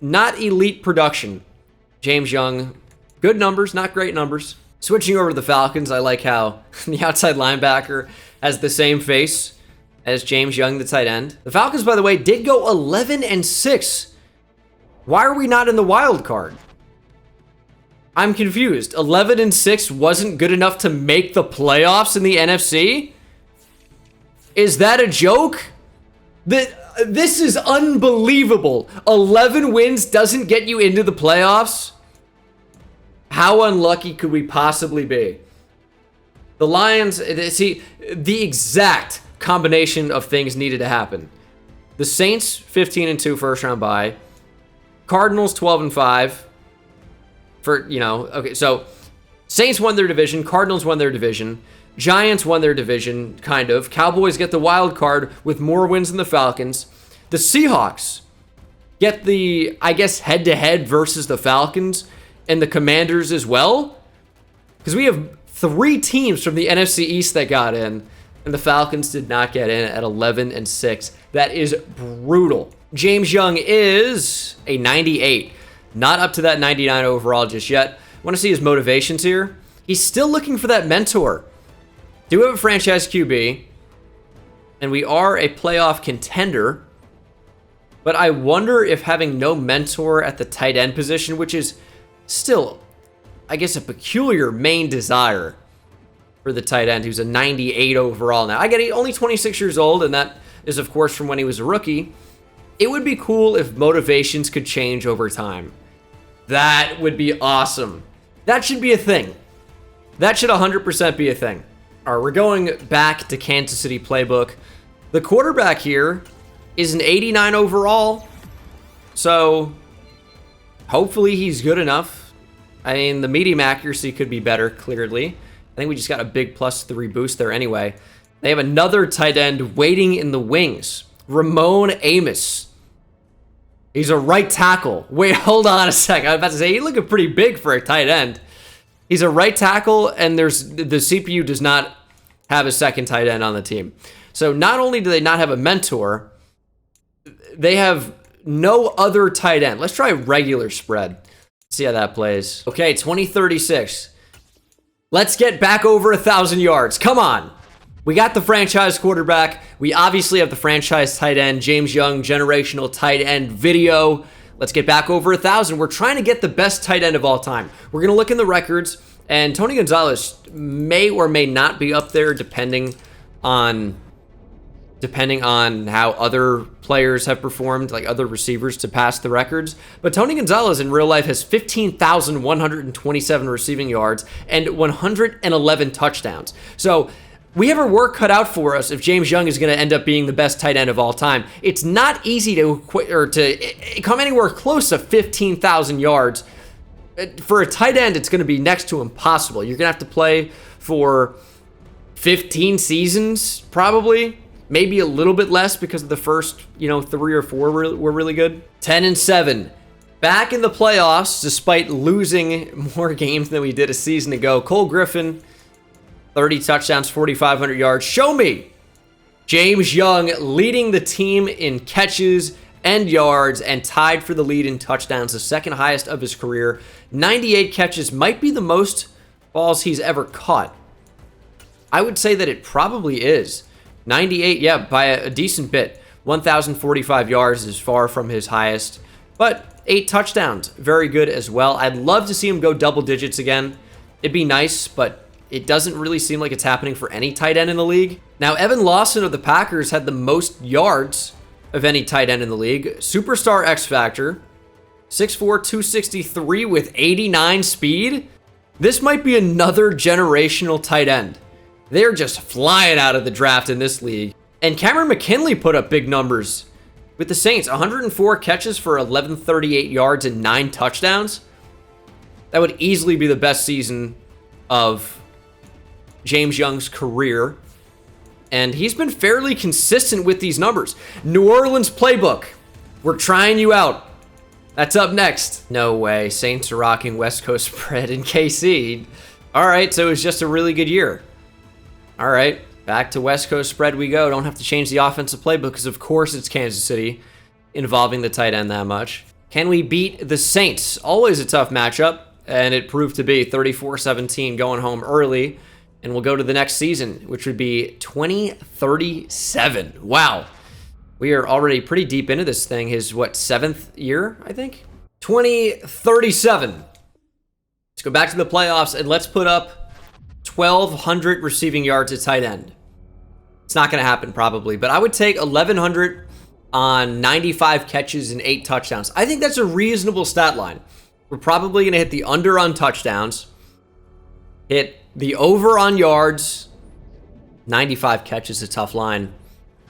[SPEAKER 1] not elite production. James Young, good numbers, not great numbers. Switching over to the Falcons, I like how the outside linebacker has the same face as James Young, the tight end. The Falcons, by the way, did go 11-6. Why are we not in the wild card? I'm confused. 11-6 wasn't good enough to make the playoffs in the NFC? Is that a joke? This is unbelievable. 11 wins doesn't get you into the playoffs? How unlucky could we possibly be? The Lions, see, the exact combination of things needed to happen. The Saints, 15-2 first round bye. Cardinals, 12-5. Okay, so Saints won their division. Cardinals won their division. Giants won their division, kind of. Cowboys get the wild card with more wins than the Falcons. The Seahawks get the, head-to-head versus the Falcons and the Commanders as well. Because we have 3 teams from the NFC East that got in, and the Falcons did not get in at 11-6. That is brutal. James Young is a 98. Not up to that 99 overall just yet. Want to see his motivations here. He's still looking for that mentor. Do have a franchise QB, and we are a playoff contender, but I wonder if having no mentor at the tight end position, which is still, a peculiar main desire for the tight end, who's a 98 overall now. I get it, only 26 years old, and that is, of course, from when he was a rookie. It would be cool if motivations could change over time. That would be awesome. That should be a thing. That should 100% be a thing. All right, we're going back to Kansas City playbook. The quarterback here is an 89 overall, so hopefully he's good enough. I mean, the medium accuracy could be better, clearly. I think we just got a big +3 boost there anyway. They have another tight end waiting in the wings, Ramon Amos. He's a right tackle. Wait, hold on a second. I was about to say, he's looking pretty big for a tight end. He's a right tackle, and the CPU does not have a second tight end on the team. So not only do they not have a mentor, they have no other tight end. Let's try regular spread. See how that plays. Okay, 2036. Let's get back over 1,000 yards. Come on. We got the franchise quarterback. We obviously have the franchise tight end, James Young, generational tight end video. Let's get back over 1,000. We're trying to get the best tight end of all time. We're going to look in the records, and Tony Gonzalez may or may not be up there depending on how other players have performed, like other receivers, to pass the records. But Tony Gonzalez in real life has 15,127 receiving yards and 111 touchdowns. So we have our work cut out for us if James Young is going to end up being the best tight end of all time. It's not easy to come anywhere close to 15,000 yards. For a tight end, it's going to be next to impossible. You're going to have to play for 15 seasons, probably, Maybe a little bit less because of the first, 3 or 4 were really good. 10-7. Back in the playoffs, despite losing more games than we did a season ago. Cole Griffin, 30 touchdowns, 4,500 yards. Show me James Young leading the team in catches and yards and tied for the lead in touchdowns, the second highest of his career. 98 catches might be the most balls he's ever caught. I would say that it probably is. 98, yeah, by a decent bit. 1,045 yards is far from his highest, but 8 touchdowns, very good as well. I'd love to see him go double digits again. It'd be nice, but it doesn't really seem like it's happening for any tight end in the league. Now, Evan Lawson of the Packers had the most yards of any tight end in the league. Superstar X Factor, 6'4", 263 with 89 speed. This might be another generational tight end. They're just flying out of the draft in this league. And Cameron McKinley put up big numbers with the Saints. 104 catches for 1,138 yards and 9 touchdowns. That would easily be the best season of James Young's career. And he's been fairly consistent with these numbers. New Orleans playbook. We're trying you out. That's up next. No way. Saints are rocking West Coast spread in KC. All right, so it was just a really good year. All right, back to West Coast spread we go. Don't have to change the offensive playbook because, of course, it's Kansas City involving the tight end that much. Can we beat the Saints? Always a tough matchup, and it proved to be 34-17 going home early. And we'll go to the next season, which would be 2037. Wow. We are already pretty deep into this thing. His, 7th year, I think? 2037. Let's go back to the playoffs, and let's put up 1,200 receiving yards at tight end. It's not going to happen, probably, but I would take 1,100 on 95 catches and 8 touchdowns. I think that's a reasonable stat line. We're probably going to hit the under on touchdowns, hit the over on yards. 95 catches is a tough line.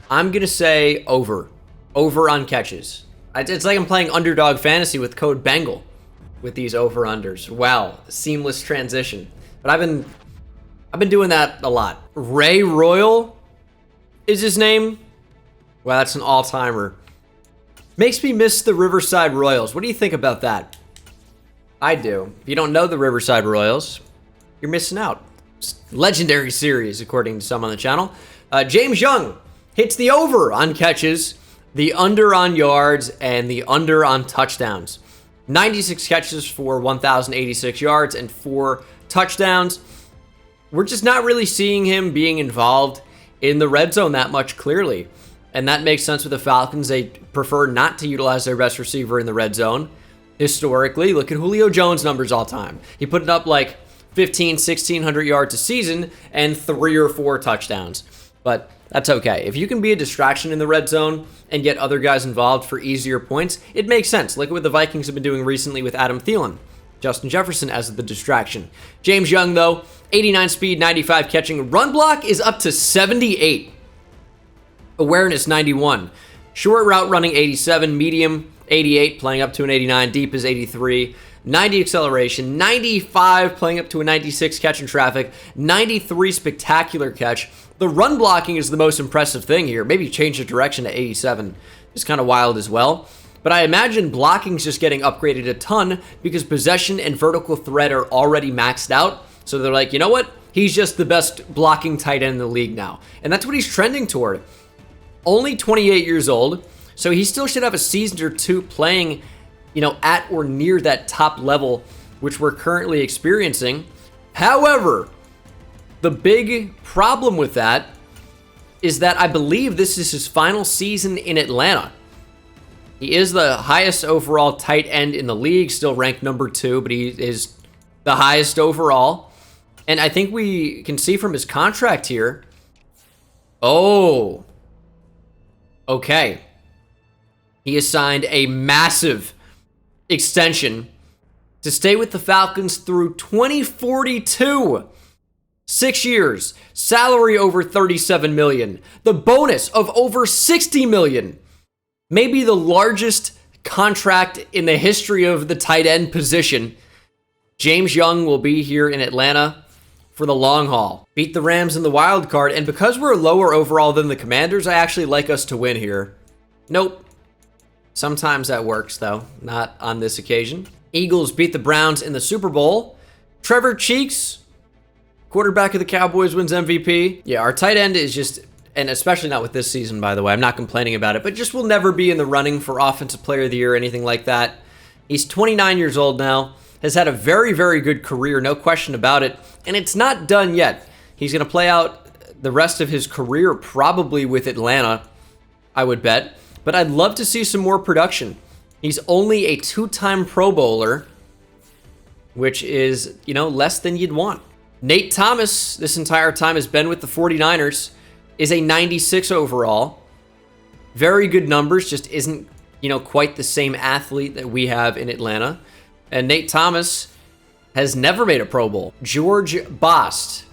[SPEAKER 1] I'm going to say over on catches. It's like I'm playing underdog fantasy with code Bengal with these over-unders. Wow, seamless transition. But I've been doing that a lot. Ray Royal is his name. Wow, that's an all-timer. Makes me miss the Riverside Royals. What do you think about that? I do. If you don't know the Riverside Royals, you're missing out. It's a legendary series, according to some on the channel. James Young hits the over on catches, the under on yards, and the under on touchdowns. 96 catches for 1,086 yards and 4 touchdowns. We're just not really seeing him being involved in the red zone that much, clearly. And that makes sense with the Falcons. They prefer not to utilize their best receiver in the red zone. Historically, look at Julio Jones' numbers all time. He put up like 1,600 yards a season and 3 or 4 touchdowns. But that's okay. If you can be a distraction in the red zone and get other guys involved for easier points, it makes sense. Look at what the Vikings have been doing recently with Adam Thielen. Justin Jefferson as the distraction. James Young, though, 89 speed, 95 catching. Run block is up to 78. Awareness, 91. Short route running, 87. Medium, 88, playing up to an 89. Deep is 83. 90 acceleration. 95, playing up to a 96 catch in traffic. 93 spectacular catch. The run blocking is the most impressive thing here. Maybe change the direction to 87. It's kind of wild as well. But I imagine blocking's just getting upgraded a ton because possession and vertical threat are already maxed out. So they're like, you know what? He's just the best blocking tight end in the league now. And that's what he's trending toward. Only 28 years old, so he still should have a season or two playing, at or near that top level, which we're currently experiencing. However, the big problem with that is that I believe this is his final season in Atlanta. He is the highest overall tight end in the league, still ranked number 2, but he is the highest overall. And I think we can see from his contract here. Oh, okay. He has signed a massive extension to stay with the Falcons through 2042. 6 years, salary over $37 million, the bonus of over $60 million. Maybe the largest contract in the history of the tight end position. James Young will be here in Atlanta for the long haul. Beat the Rams in the wild card, and because we're lower overall than the Commanders, I actually like us to win here. Nope. Sometimes that works, though. Not on this occasion. Eagles beat the Browns in the Super Bowl. Trevor Cheeks, quarterback of the Cowboys, wins MVP. Yeah, our tight end is just, and especially not with this season, by the way, I'm not complaining about it, but just will never be in the running for Offensive Player of the Year or anything like that. He's 29 years old now, has had a very, very good career, no question about it, and it's not done yet. He's going to play out the rest of his career probably with Atlanta, I would bet, but I'd love to see some more production. He's only a 2-time Pro Bowler, which is, less than you'd want. Nate Thomas, this entire time has been with the 49ers, is a 96 overall. Very good numbers, just isn't, quite the same athlete that we have in Atlanta. And Nate Thomas has never made a Pro Bowl. George Bost,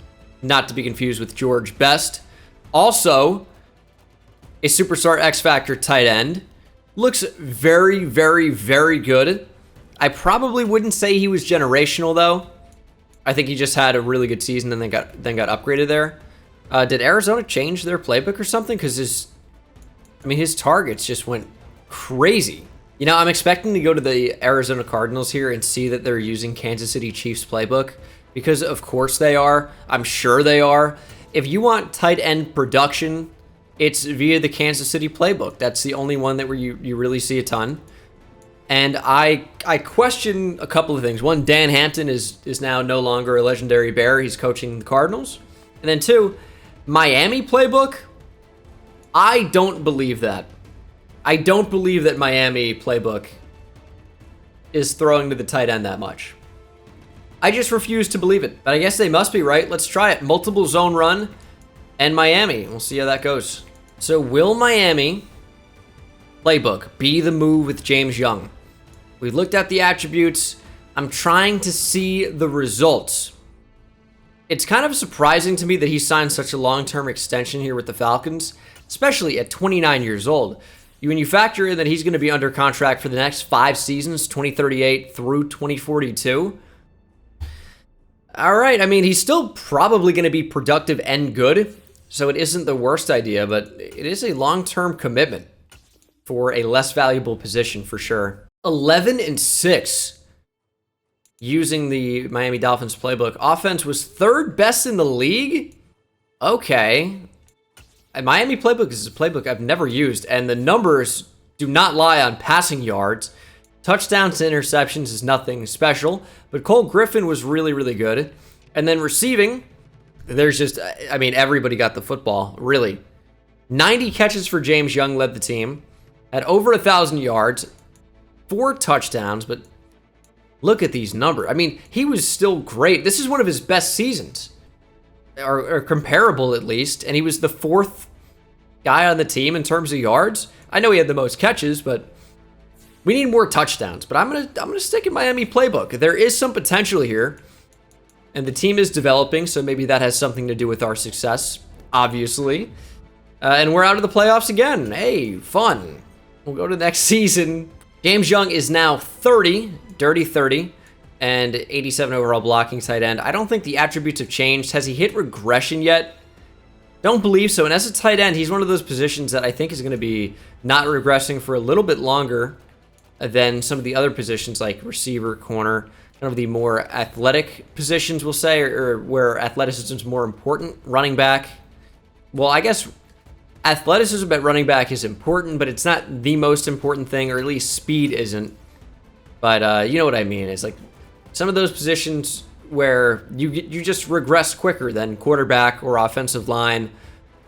[SPEAKER 1] not to be confused with George Best, also a Superstar X Factor tight end. Looks very, very, very good. I probably wouldn't say he was generational, though. I think he just had a really good season and then got upgraded there. Did Arizona change their playbook or something? Because his targets just went crazy. I'm expecting to go to the Arizona Cardinals here and see that they're using Kansas City Chiefs playbook, because of course they are. I'm sure they are. If you want tight end production, it's via the Kansas City playbook. That's the only one that where you really see a ton. And I question a couple of things. One, Dan Hampton is now no longer a legendary Bear. He's coaching the Cardinals. And then two, Miami playbook, I don't believe that. I don't believe that Miami playbook is throwing to the tight end that much. I just refuse to believe it. But I guess they must be right. Let's try it. Multiple zone run and Miami. We'll see how that goes. So will Miami playbook be the move with James Young? We looked at the attributes. I'm trying to see the results. It's kind of surprising to me that he signed such a long-term extension here with the Falcons, especially at 29 years old. When you factor in that he's going to be under contract for the next 5 seasons, 2038 through 2042. All right, he's still probably going to be productive and good, so it isn't the worst idea, but it is a long-term commitment for a less valuable position for sure. 11-6 using the Miami Dolphins playbook. Offense was 3rd best in the league? Okay. Miami playbook is a playbook I've never used, and the numbers do not lie on passing yards. Touchdowns to interceptions is nothing special, but Cole Griffin was really, really good. And then receiving, there's just, everybody got the football, really. 90 catches for James Young led the team, had over 1,000 yards, 4 touchdowns, but look at these numbers. He was still great. This is one of his best seasons, or comparable at least, and he was the 4th guy on the team in terms of yards. I know he had the most catches, but we need more touchdowns. But I'm gonna stick in Miami playbook. There is some potential here, and the team is developing, so maybe that has something to do with our success, obviously. And we're out of the playoffs again. Hey, fun. We'll go to next season. James Young is now 30, dirty 30, and 87 overall blocking tight end. I don't think the attributes have changed. Has he hit regression yet? Don't believe so. And as a tight end, he's one of those positions that I think is going to be not regressing for a little bit longer than some of the other positions like receiver, corner, kind of the more athletic positions, we'll say, or where athleticism is more important. Running back. Well, I guess athleticism at running back is important, but it's not the most important thing, or at least speed isn't. But you know what I mean. It's like some of those positions where you just regress quicker than quarterback or offensive line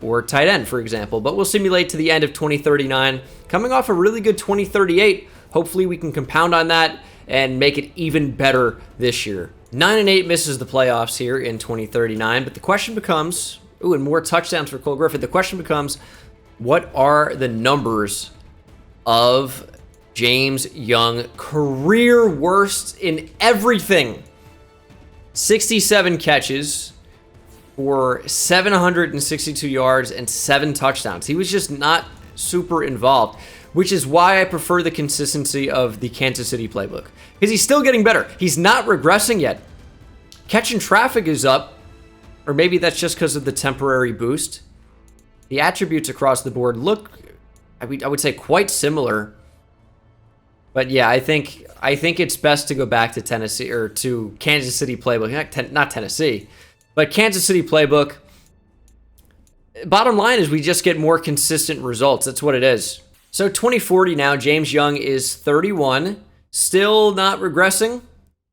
[SPEAKER 1] or tight end, for example. But we'll simulate to the end of 2039. Coming off a really good 2038, hopefully we can compound on that and make it even better this year. 9-8 misses the playoffs here in 2039, but the question becomes, and more touchdowns for Cole Griffin. The question becomes, what are the numbers of James Young? Career worst in everything. 67 catches for 762 yards and 7 touchdowns. He was just not super involved, which is why I prefer the consistency of the Kansas City playbook, because he's still getting better. He's not regressing yet. Catching traffic is up. or maybe that's just because of the temporary boost. The attributes across the board look, I would say, quite similar. But yeah, I think it's best to go back to Tennessee, or to Kansas City playbook. Not Tennessee, but Kansas City playbook. Bottom line is we just get more consistent results. That's what it is. So 2040 now, James Young is 31. Still not regressing?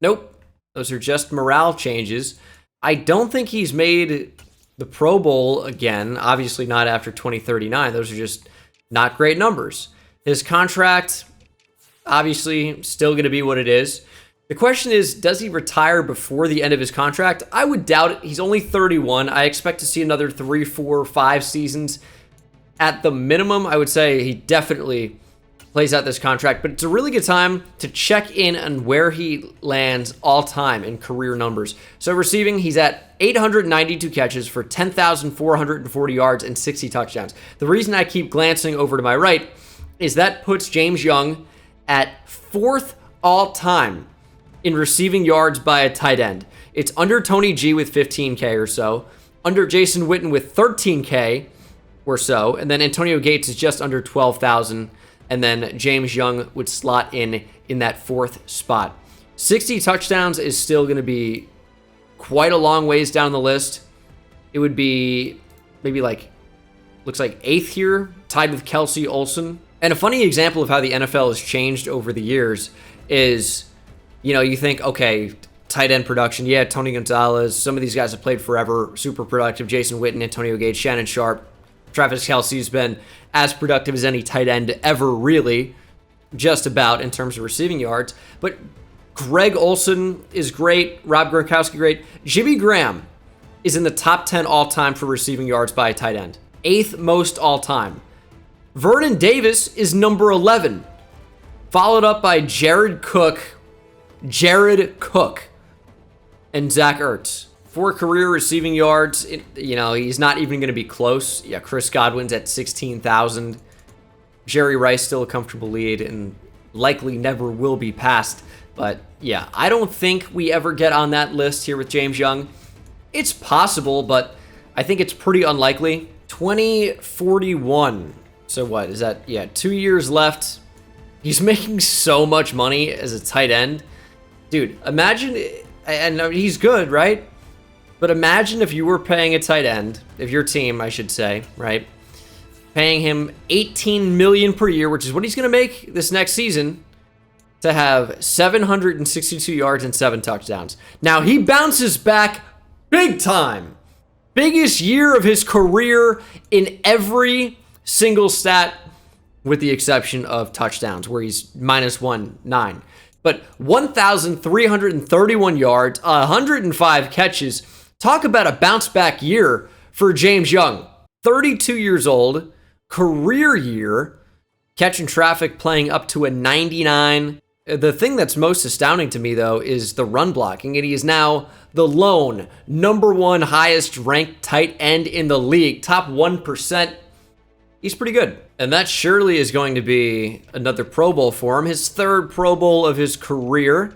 [SPEAKER 1] Nope. Those are just morale changes. I don't think he's made the Pro Bowl again. Obviously not after 2039. Those are just not great numbers. His contract, obviously, still going to be what it is. The question is, does he retire before the end of his contract? I would doubt it. He's only 31. I expect to see another 3, 4, 5 seasons. At the minimum, I would say he definitely plays out this contract. But it's a really good time to check in on where he lands all time in career numbers. So receiving, he's at 892 catches for 10,440 yards and 60 touchdowns. The reason I keep glancing over to my right is that puts James Young at 4th all time in receiving yards by a tight end. It's under Tony G with 15K or so, under Jason Witten with 13K or so, and then Antonio Gates is just under 12,000, and then James Young would slot in that 4th spot. 60 touchdowns is still going to be quite a long ways down the list. It would be maybe looks like 8th here, tied with Kelsey Olsen. And a funny example of how the NFL has changed over the years is, you think, okay, tight end production, yeah, Tony Gonzalez, some of these guys have played forever, super productive, Jason Witten, Antonio Gates, Shannon Sharp, Travis Kelce's been as productive as any tight end ever, really, just about in terms of receiving yards. But Greg Olsen is great, Rob Gronkowski great. Jimmy Graham is in the top 10 all-time for receiving yards by a tight end. 8th most all-time. Vernon Davis is number 11, followed up by Jared Cook, and Zach Ertz. For career receiving yards, he's not even going to be close. Yeah, Chris Godwin's at 16,000. Jerry Rice still a comfortable lead and likely never will be passed. But yeah, I don't think we ever get on that list here with James Young. It's possible, but I think it's pretty unlikely. 2041. So what is that? Yeah, 2 years left. He's making so much money as a tight end. Dude, imagine, and he's good, right? But imagine if you were paying a tight end, if your team, I should say, right? Paying him $18 million per year, which is what he's going to make this next season, to have 762 yards and 7 touchdowns. Now, he bounces back big time. Biggest year of his career in every single stat, with the exception of touchdowns, where he's -1.9. But 1,331 yards, 105 catches. Talk about a bounce back year for James Young. 32 years old, career year, catching traffic, playing up to a 99. The thing that's most astounding to me, though, is the run blocking, and he is now the lone #1 highest ranked tight end in the league, top 1%. He's pretty good. And that surely is going to be another Pro Bowl for him, his 3rd Pro Bowl of his career.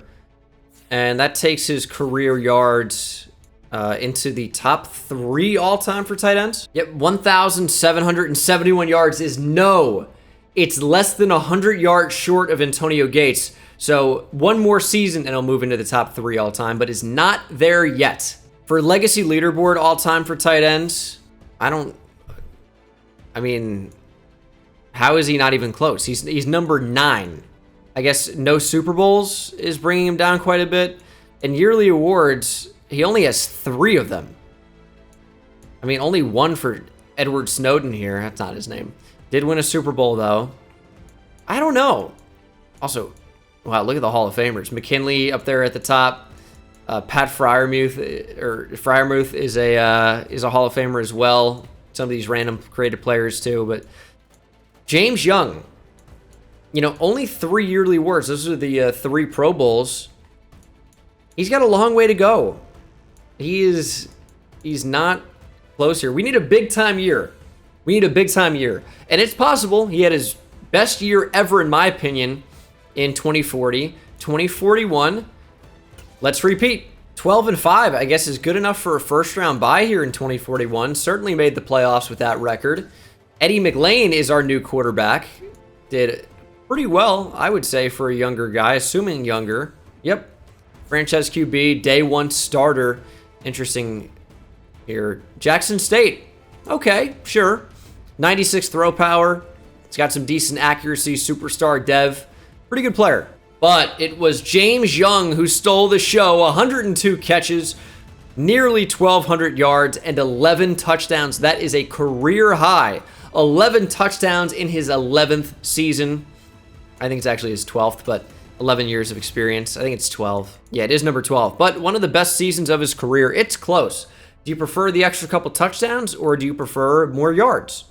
[SPEAKER 1] And that takes his career yards into the top 3 all-time for tight ends. Yep, 1,771 yards is it's less than 100 yards short of Antonio Gates. So one more season and he'll move into the top 3 all-time, but is not there yet. For legacy leaderboard all-time for tight ends, how is he not even close? He's number 9. I guess no Super Bowls is bringing him down quite a bit. And yearly awards, he only has 3 of them. Only 1 for Edward Snowden here. That's not his name. Did win a Super Bowl, though. I don't know. Also, wow, look at the Hall of Famers. McKinley up there at the top. Pat Fryermuth is a Hall of Famer as well. Some of these random creative players too, but James Young, only 3 yearly awards. Those are the 3 Pro Bowls. He's got a long way to go. He's not close here. We need a big time year. And it's possible he had his best year ever, in my opinion, in 2040. 2041, let's repeat. 12-5, I guess, is good enough for a first-round bye here in 2041. Certainly made the playoffs with that record. Eddie McLean is our new quarterback. Did pretty well, I would say, for a younger guy, assuming younger. Yep. Franchise QB, day one starter. Interesting here. Jackson State. Okay, sure. 96 throw power. It's got some decent accuracy. Superstar dev. Pretty good player. But it was James Young who stole the show. 102 catches, nearly 1,200 yards, and 11 touchdowns. That is a career high. 11 touchdowns in his 11th season. I think it's actually his 12th, but 11 years of experience. I think it's 12. Yeah, it is number 12. But one of the best seasons of his career. It's close. Do you prefer the extra couple touchdowns, or do you prefer more yards?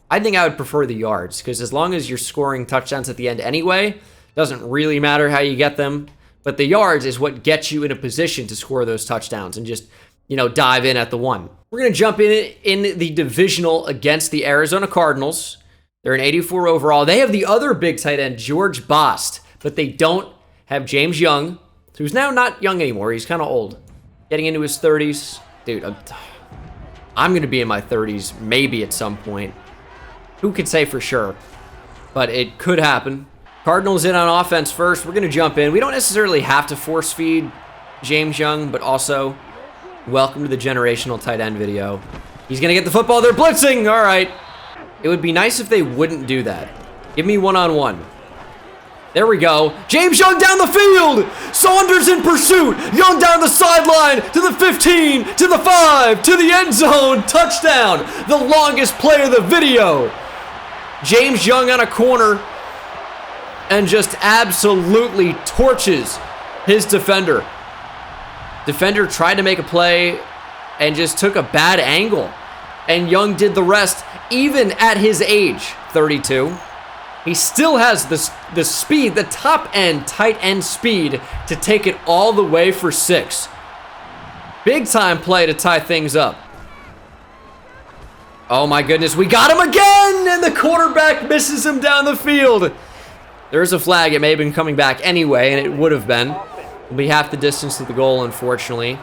[SPEAKER 1] I think I would prefer the yards, because as long as you're scoring touchdowns at the end anyway, doesn't really matter how you get them. But the yards is what gets you in a position to score those touchdowns and just, dive in at the one. We're going to jump in the divisional against the Arizona Cardinals. They're an 84 overall. They have the other big tight end, George Bost, but they don't have James Young, who's now not young anymore. He's kind of old, getting into his 30s. Dude, I'm going to be in my 30s maybe at some point. Who could say for sure? But it could happen. Cardinals in on offense first. We're going to jump in. We don't necessarily have to force feed James Young, but also welcome to the generational tight end video. He's going to get the football. They're blitzing. All right. It would be nice if they wouldn't do that. Give me one-on-one. There we go. James Young down the field. Saunders in pursuit. Young down the sideline to the 15, to the 5, to the end zone. Touchdown. The longest play of the video. James Young on a corner and just absolutely torches his defender. Defender tried to make a play and just took a bad angle. And Young did the rest, even at his age, 32. He still has the speed, the top end, tight end speed to take it all the way for 6. Big time play to tie things up. Oh my goodness, we got him again! And the quarterback misses him down the field. There's a flag. It may have been coming back anyway, and it would have been. It'll be half the distance to the goal, unfortunately.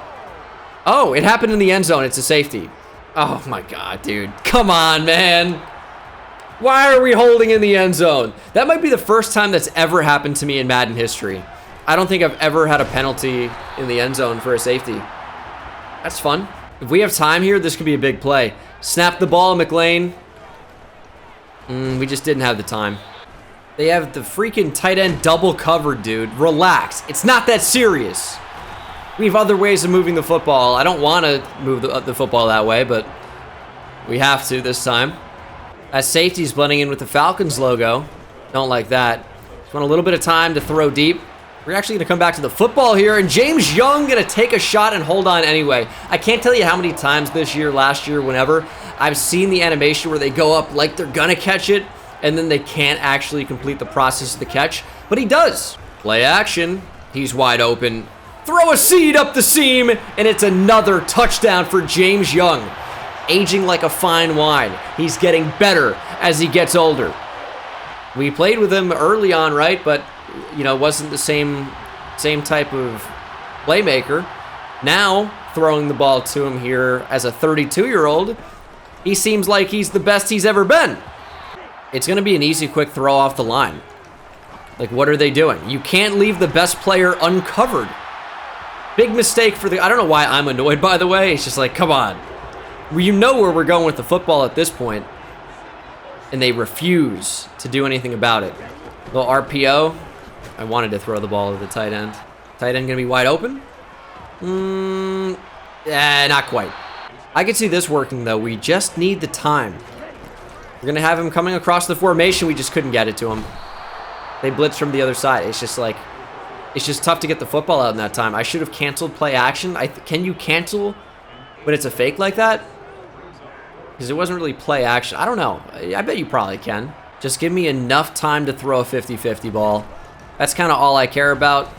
[SPEAKER 1] Oh, it happened in the end zone. It's a safety. Oh my God, dude. Come on, man. Why are we holding in the end zone? That might be the first time that's ever happened to me in Madden history. I don't think I've ever had a penalty in the end zone for a safety. That's fun. If we have time here, this could be a big play. Snap the ball, McLean. We just didn't have the time. They have the freaking tight end double covered, dude. Relax. It's not that serious. We have other ways of moving the football. I don't want to move the football that way, but we have to this time. As safety's blending in with the Falcons logo. Don't like that. Just want a little bit of time to throw deep. We're actually going to come back to the football here, and James Young going to take a shot and hold on anyway. I can't tell you how many times this year, last year, whenever, I've seen the animation where they go up like they're going to catch it, and then they can't actually complete the process of the catch. But he does. Play action. He's wide open. Throw a seed up the seam, and it's another touchdown for James Young. Aging like a fine wine. He's getting better as he gets older. We played with him early on, right? But, wasn't the same type of playmaker. Now, throwing the ball to him here as a 32-year-old, he seems like he's the best he's ever been. It's going to be an easy, quick throw off the line. Like, what are they doing? You can't leave the best player uncovered. Big mistake for I don't know why I'm annoyed, by the way. It's just like, come on. You know where we're going with the football at this point, and they refuse to do anything about it. Little RPO. I wanted to throw the ball to the tight end. Tight end going to be wide open? Not quite. I can see this working, though. We just need the time. We're going to have him coming across the formation. We just couldn't get it to him. They blitz from the other side. It's just like, it's just tough to get the football out in that time. I should have canceled play action. Can you cancel when it's a fake like that? Because it wasn't really play action. I don't know. I bet you probably can. Just give me enough time to throw a 50-50 ball. That's kind of all I care about.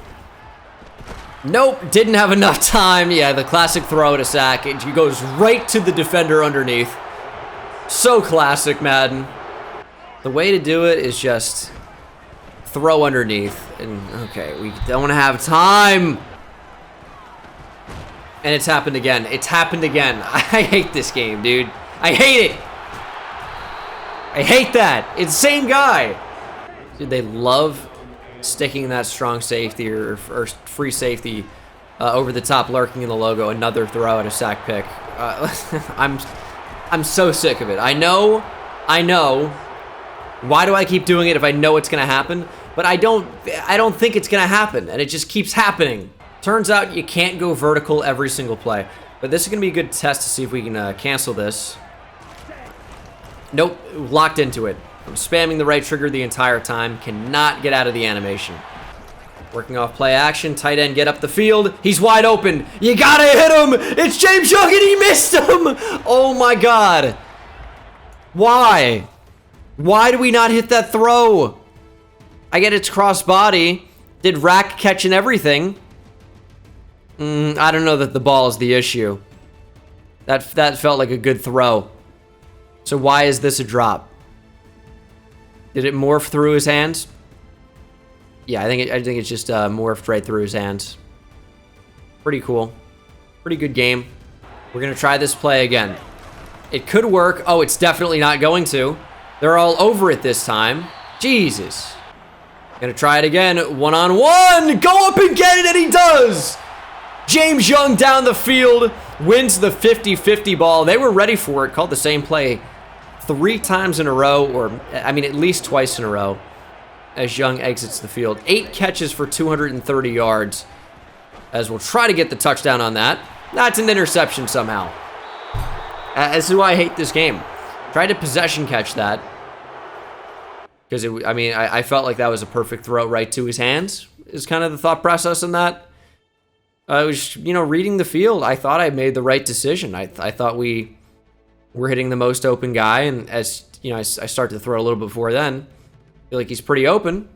[SPEAKER 1] Nope, didn't have enough time. Yeah, the classic throw to sack. It goes right to the defender underneath. So classic, Madden. The way to do it is just throw underneath. And okay, we don't have time. And it's happened again. It's happened again. I hate this game, dude. I hate it. I hate that. It's the same guy. Dude, they love sticking that strong safety or free safety over the top, lurking in the logo. Another throw at a sack pick. I'm so sick of it. I know. Why do I keep doing it if I know it's gonna happen? But I don't think it's gonna happen, and it just keeps happening. Turns out you can't go vertical every single play. But this is gonna be a good test to see if we can cancel this. Nope, locked into it. I'm spamming the right trigger the entire time. Cannot get out of the animation. Working off play action, tight end get up the field. He's wide open. You gotta hit him. It's James Young and he missed him. Oh my God. Why? Why do we not hit that throw? I get it's cross body. Did rack catch and everything. I don't know that the ball is the issue. That felt like a good throw. So why is this a drop? Did it morph through his hands? Yeah, I think it's just morphed right through his hands. Pretty cool. Pretty good game. We're gonna try this play again. It could work. Oh, it's definitely not going to. They're all over it this time. Jesus. Gonna try it again. One-on-one. Go up and get it, and he does. James Young down the field wins the 50-50 ball. They were ready for it. Called the same play 3 times in a row, or I mean at least twice in a row, as Young exits the field. 8 catches for 230 yards, as we'll try to get the touchdown on that. That's an interception somehow. This is why I hate this game. Tried to possession catch that, because I felt like that was a perfect throw right to his hands, is kind of the thought process in that. I was, reading the field. I thought I made the right decision. I thought we were hitting the most open guy, and as I start to throw a little before then, I feel like he's pretty open.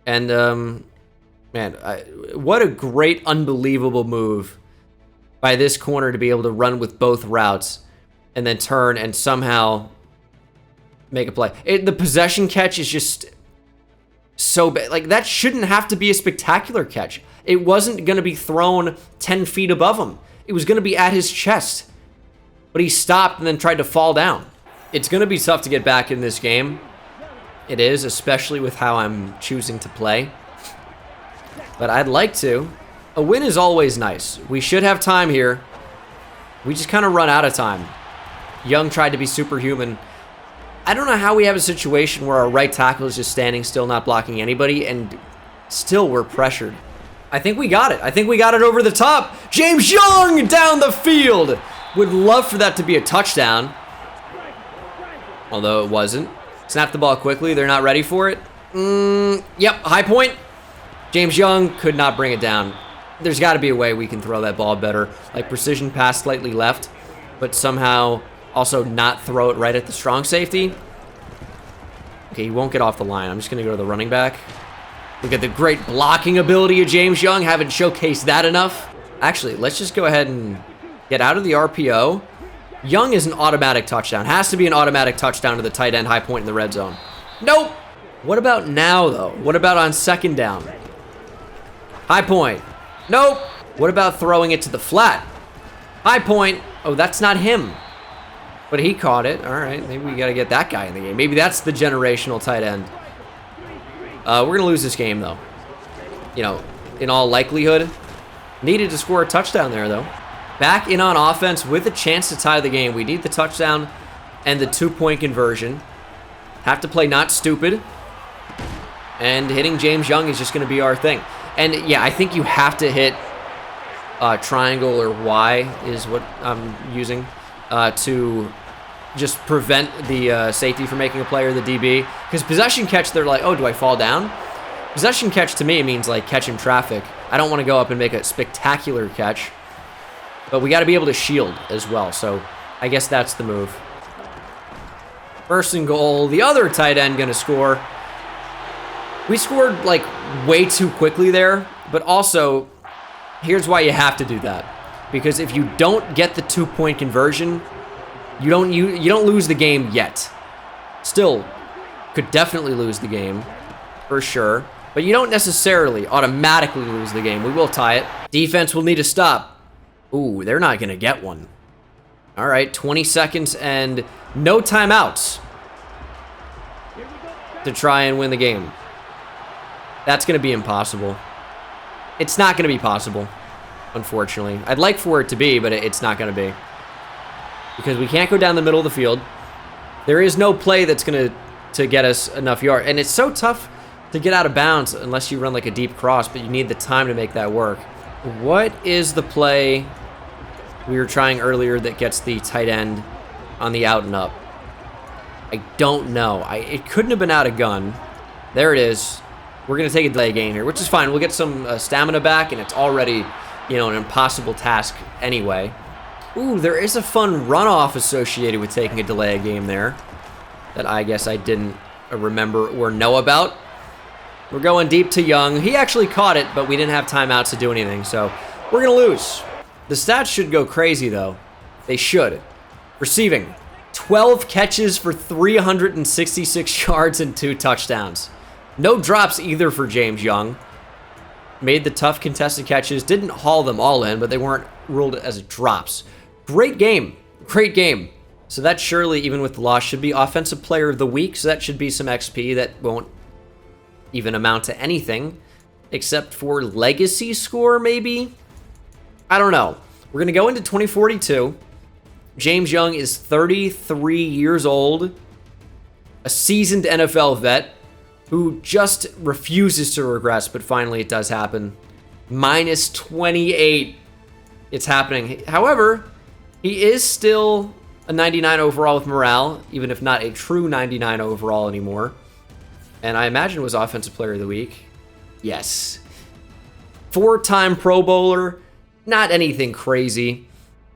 [SPEAKER 1] And man, what a great, unbelievable move by this corner to be able to run with both routes and then turn and somehow make a play. The possession catch is just so bad. Like, that shouldn't have to be a spectacular catch. It wasn't going to be thrown 10 feet above him. It was going to be at his chest. But he stopped and then tried to fall down. It's going to be tough to get back in this game. It is, especially with how I'm choosing to play. But I'd like to. A win is always nice. We should have time here. We just kind of run out of time. Young tried to be superhuman. I don't know how we have a situation where our right tackle is just standing still, not blocking anybody, and still we're pressured. I think we got it. I think we got it over the top. James Young down the field. Would love for that to be a touchdown. Although it wasn't. Snap the ball quickly. They're not ready for it. Yep, high point. James Young could not bring it down. There's got to be a way we can throw that ball better. Like precision pass slightly left, but somehow also not throw it right at the strong safety. Okay, he won't get off the line. I'm just going to go to the running back. Look at the great blocking ability of James Young. Haven't showcased that enough. Actually, let's just go ahead and get out of the RPO. Young is an automatic touchdown. Has to be an automatic touchdown to the tight end, high point in the red zone. Nope. What about now, though? What about on second down? High point. Nope. What about throwing it to the flat? High point. Oh, that's not him. But he caught it. All right, maybe we got to get that guy in the game. Maybe that's the generational tight end. We're going to lose this game, though. In all likelihood. Needed to score a touchdown there, though. Back in on offense with a chance to tie the game. We need the touchdown and the 2-point conversion. Have to play not stupid. And hitting James Young is just going to be our thing. And, yeah, I think you have to hit triangle or Y is what I'm using to just prevent the safety from making a play or the DB. Because possession catch, they're like, oh, do I fall down? Possession catch to me means like catching traffic. I don't want to go up and make a spectacular catch. But we got to be able to shield as well. So I guess that's the move. First and goal. The other tight end going to score. We scored like way too quickly there. But also, here's why you have to do that. Because if you don't get the 2-point conversion, you don't lose the game yet. Still, could definitely lose the game, for sure. But you don't necessarily automatically lose the game. We will tie it. Defense will need to stop. Ooh, they're not going to get one. All right, 20 seconds and no timeouts to try and win the game. That's going to be impossible. It's not going to be possible, unfortunately. I'd like for it to be, but it's not going to be. Because we can't go down the middle of the field. There is no play that's going to get us enough yard. And it's so tough to get out of bounds unless you run like a deep cross, but you need the time to make that work. What is the play we were trying earlier that gets the tight end on the out and up? I don't know. It couldn't have been out of gun. There it is. We're going to take a delay game here, which is fine. We'll get some stamina back, and it's already, you know, an impossible task anyway. Ooh, there is a fun runoff associated with taking a delay game there that I guess I didn't remember or know about. We're going deep to Young. He actually caught it, but we didn't have timeouts to do anything, so we're going to lose. The stats should go crazy, though. They should. Receiving, 12 catches for 366 yards and 2 touchdowns. No drops either for James Young. Made the tough contested catches. Didn't haul them all in, but they weren't ruled as drops. Great game. Great game. So that surely, even with the loss, should be Offensive Player of the Week. So that should be some XP that won't even amount to anything except for legacy score, maybe? I don't know. We're going to go into 2042. James Young is 33 years old, a seasoned NFL vet who just refuses to regress, but finally it does happen. Minus 28. It's happening. However, he is still a 99 overall with morale, even if not a true 99 overall anymore. And I imagine was Offensive Player of the Week. Yes. 4-time Pro Bowler. Not anything crazy.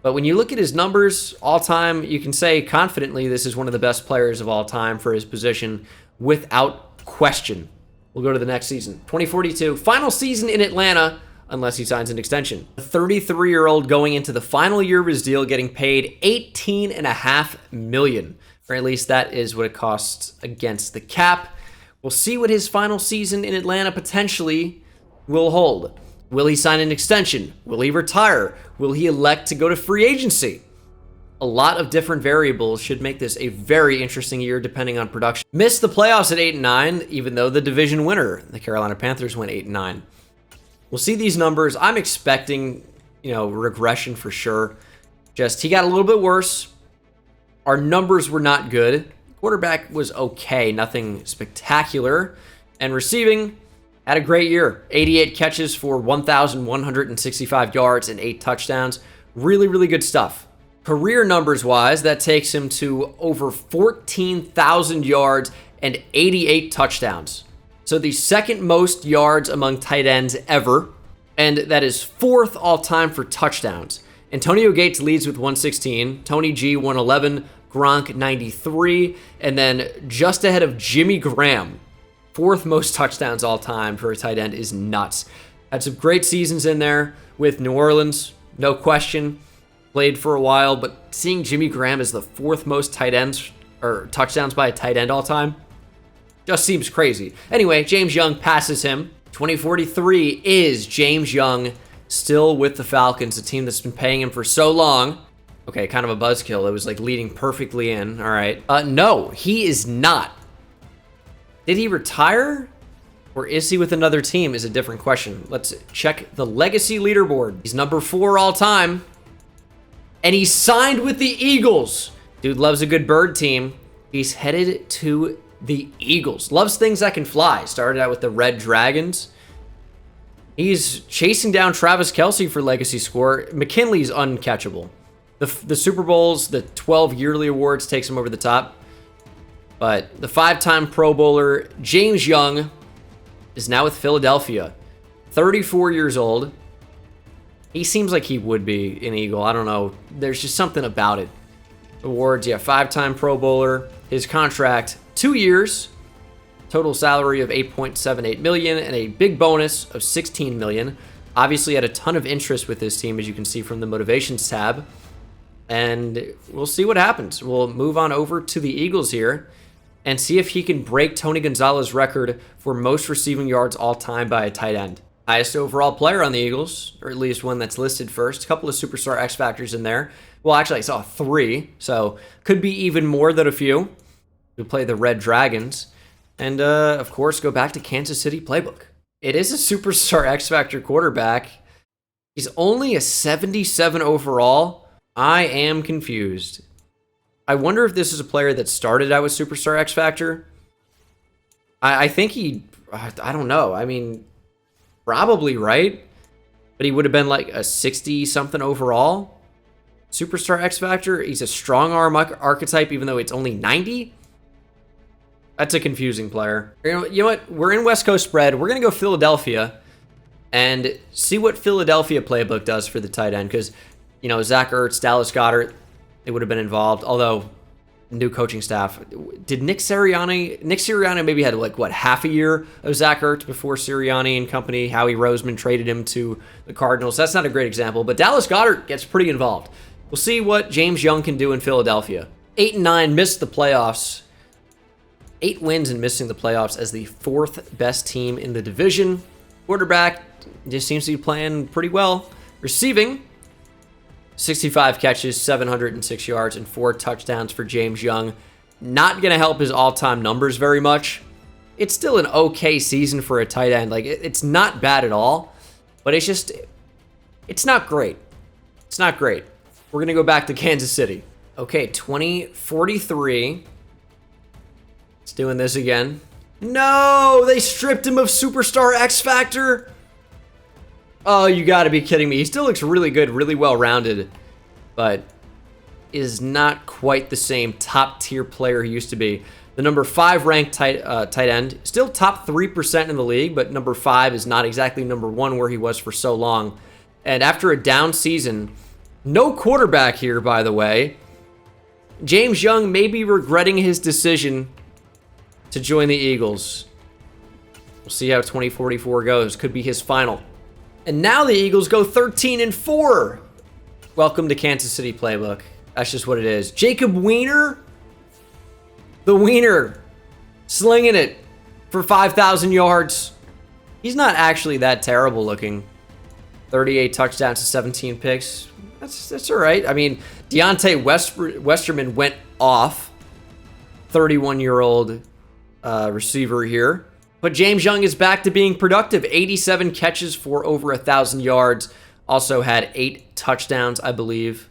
[SPEAKER 1] But when you look at his numbers all time, you can say confidently this is one of the best players of all time for his position without question. We'll go to the next season. 2042. Final season in Atlanta, unless he signs an extension. A 33-year-old going into the final year of his deal getting paid $18.5 million. Or at least that is what it costs against the cap. We'll see what his final season in Atlanta potentially will hold. Will he sign an extension? Will he retire? Will he elect to go to free agency? A lot of different variables should make this a very interesting year depending on production. Missed the playoffs at 8-9, even though the division winner, the Carolina Panthers, went 8-9. We'll see these numbers. I'm expecting, regression for sure. Just he got a little bit worse. Our numbers were not good. Quarterback was okay, nothing spectacular. And receiving, had a great year. 88 catches for 1,165 yards and 8 touchdowns. Really, really good stuff. Career numbers-wise, that takes him to over 14,000 yards and 88 touchdowns. So the second most yards among tight ends ever, and that is 4th all-time for touchdowns. Antonio Gates leads with 116, Tony G 111, Gronk 93, and then just ahead of Jimmy Graham. 4th most touchdowns all time for a tight end is nuts. Had some great seasons in there with New Orleans, no question. Played for a while, but seeing Jimmy Graham as the 4th most tight ends or touchdowns by a tight end all time just seems crazy. Anyway, James Young passes him. 2043 is James Young still with the Falcons, a team that's been paying him for so long. Okay, kind of a buzzkill. It was like leading perfectly in. All right. No, he is not. Did he retire? Or is he with another team is a different question. Let's check the legacy leaderboard. He's number 4 all time. And he signed with the Eagles. Dude loves a good bird team. He's headed to the Eagles. Loves things that can fly. Started out with the Red Dragons. He's chasing down Travis Kelce for legacy score. McKinley's uncatchable. The Super Bowls, the 12 yearly awards takes him over the top. But the 5-time Pro Bowler, James Young, is now with Philadelphia. 34 years old. He seems like he would be an Eagle. I don't know. There's just something about it. Awards, yeah, 5-time Pro Bowler. His contract, 2 years. Total salary of $8.78 million and a big bonus of $16 million. Obviously had a ton of interest with this team, as you can see from the motivations tab. And we'll see what happens. We'll move on over to the Eagles here. and see if he can break Tony Gonzalez's record for most receiving yards all time by a tight end. Highest overall player on the Eagles, or at least one that's listed first. A couple of superstar X Factors in there. Well, actually, I saw 3, so could be even more than a few. We play the Red Dragons. And, of course, go back to Kansas City playbook. It is a superstar X Factor quarterback. He's only a 77 overall. I am confused. I wonder if this is a player that started out with superstar X Factor. I think I don't know. I mean, probably, right? But he would have been like a 60-something overall. Superstar X Factor. He's a strong arm archetype, even though it's only 90. That's a confusing player. You know what? We're in West Coast spread. We're going to go Philadelphia and see what Philadelphia playbook does for the tight end. Because, you know, Zach Ertz, Dallas Goedert, they would have been involved. Although, new coaching staff. Did Nick Sirianni maybe had, like, what, half a year of Zach Ertz before Sirianni and company, Howie Roseman traded him to the Cardinals. That's not a great example. But Dallas Goedert gets pretty involved. We'll see what James Young can do in Philadelphia. 8-9, missed the playoffs. 8 wins and missing the playoffs as the 4th best team in the division. Quarterback just seems to be playing pretty well. Receiving, 65 catches, 706 yards, and 4 touchdowns for James Young. Not going to help his all-time numbers very much. It's still an okay season for a tight end. Like, it's not bad at all, but it's not great. It's not great. We're going to go back to Kansas City. Okay, 2043. It's doing this again. No, they stripped him of Superstar X Factor. Oh, you gotta be kidding me. He still looks really good, really well-rounded, but is not quite the same top-tier player he used to be. The number 5 ranked tight end, still top 3% in the league, but number 5 is not exactly number 1 where he was for so long. And after a down season, no quarterback here, by the way, James Young may be regretting his decision to join the Eagles. We'll see how 2044 goes. Could be his final. And now the Eagles go 13-4. Welcome to Kansas City playbook. That's just what it is. Jacob Wiener, the Wiener, slinging it for 5,000 yards. He's not actually that terrible looking. 38 touchdowns to 17 picks. That's all right. I mean, Deontay Westerman went off. 31-year-old receiver here. But James Young is back to being productive. 87 catches for over 1,000 yards. Also had 8 touchdowns, I believe.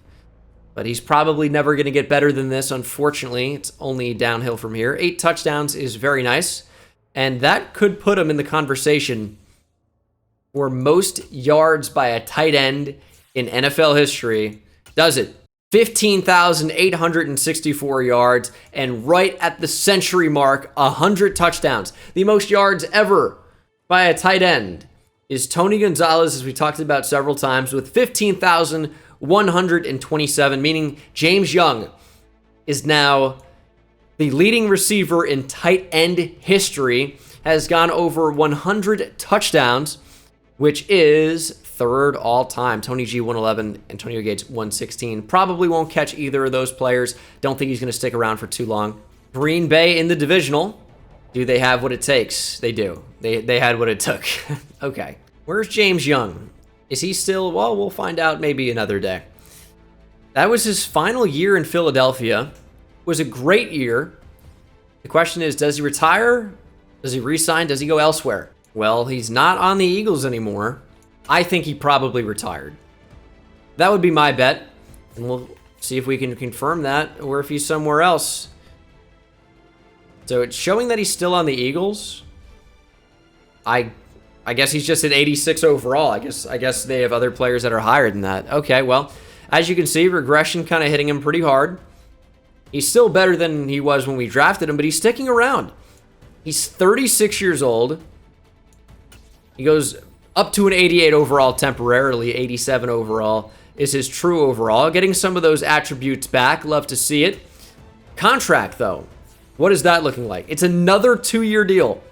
[SPEAKER 1] But he's probably never going to get better than this, unfortunately. It's only downhill from here. 8 touchdowns is very nice. And that could put him in the conversation for most yards by a tight end in NFL history. Does it? 15,864 yards, and right at the century mark, 100 touchdowns. The most yards ever by a tight end is Tony Gonzalez, as we talked about several times, with 15,127, meaning James Young is now the leading receiver in tight end history, has gone over 100 touchdowns, which is 3rd all-time. Tony G, 111, Antonio Gates, 116. Probably won't catch either of those players. Don't think he's going to stick around for too long. Green Bay in the divisional. Do they have what it takes? They do. They had what it took. Okay. Where's James Young? Is he still... Well, we'll find out maybe another day. That was his final year in Philadelphia. It was a great year. The question is, does he retire? Does he re-sign? Does he go elsewhere? Well, he's not on the Eagles anymore. I think he probably retired. That would be my bet. And we'll see if we can confirm that or if he's somewhere else. So it's showing that he's still on the Eagles. I guess he's just at 86 overall. I guess they have other players that are higher than that. Okay, well, as you can see, regression kind of hitting him pretty hard. He's still better than he was when we drafted him, but he's sticking around. He's 36 years old. He goes up to an 88 overall temporarily. 87 overall is his true overall. Getting some of those attributes back. Love to see it. Contract, though. What is that looking like? It's another 2-year deal.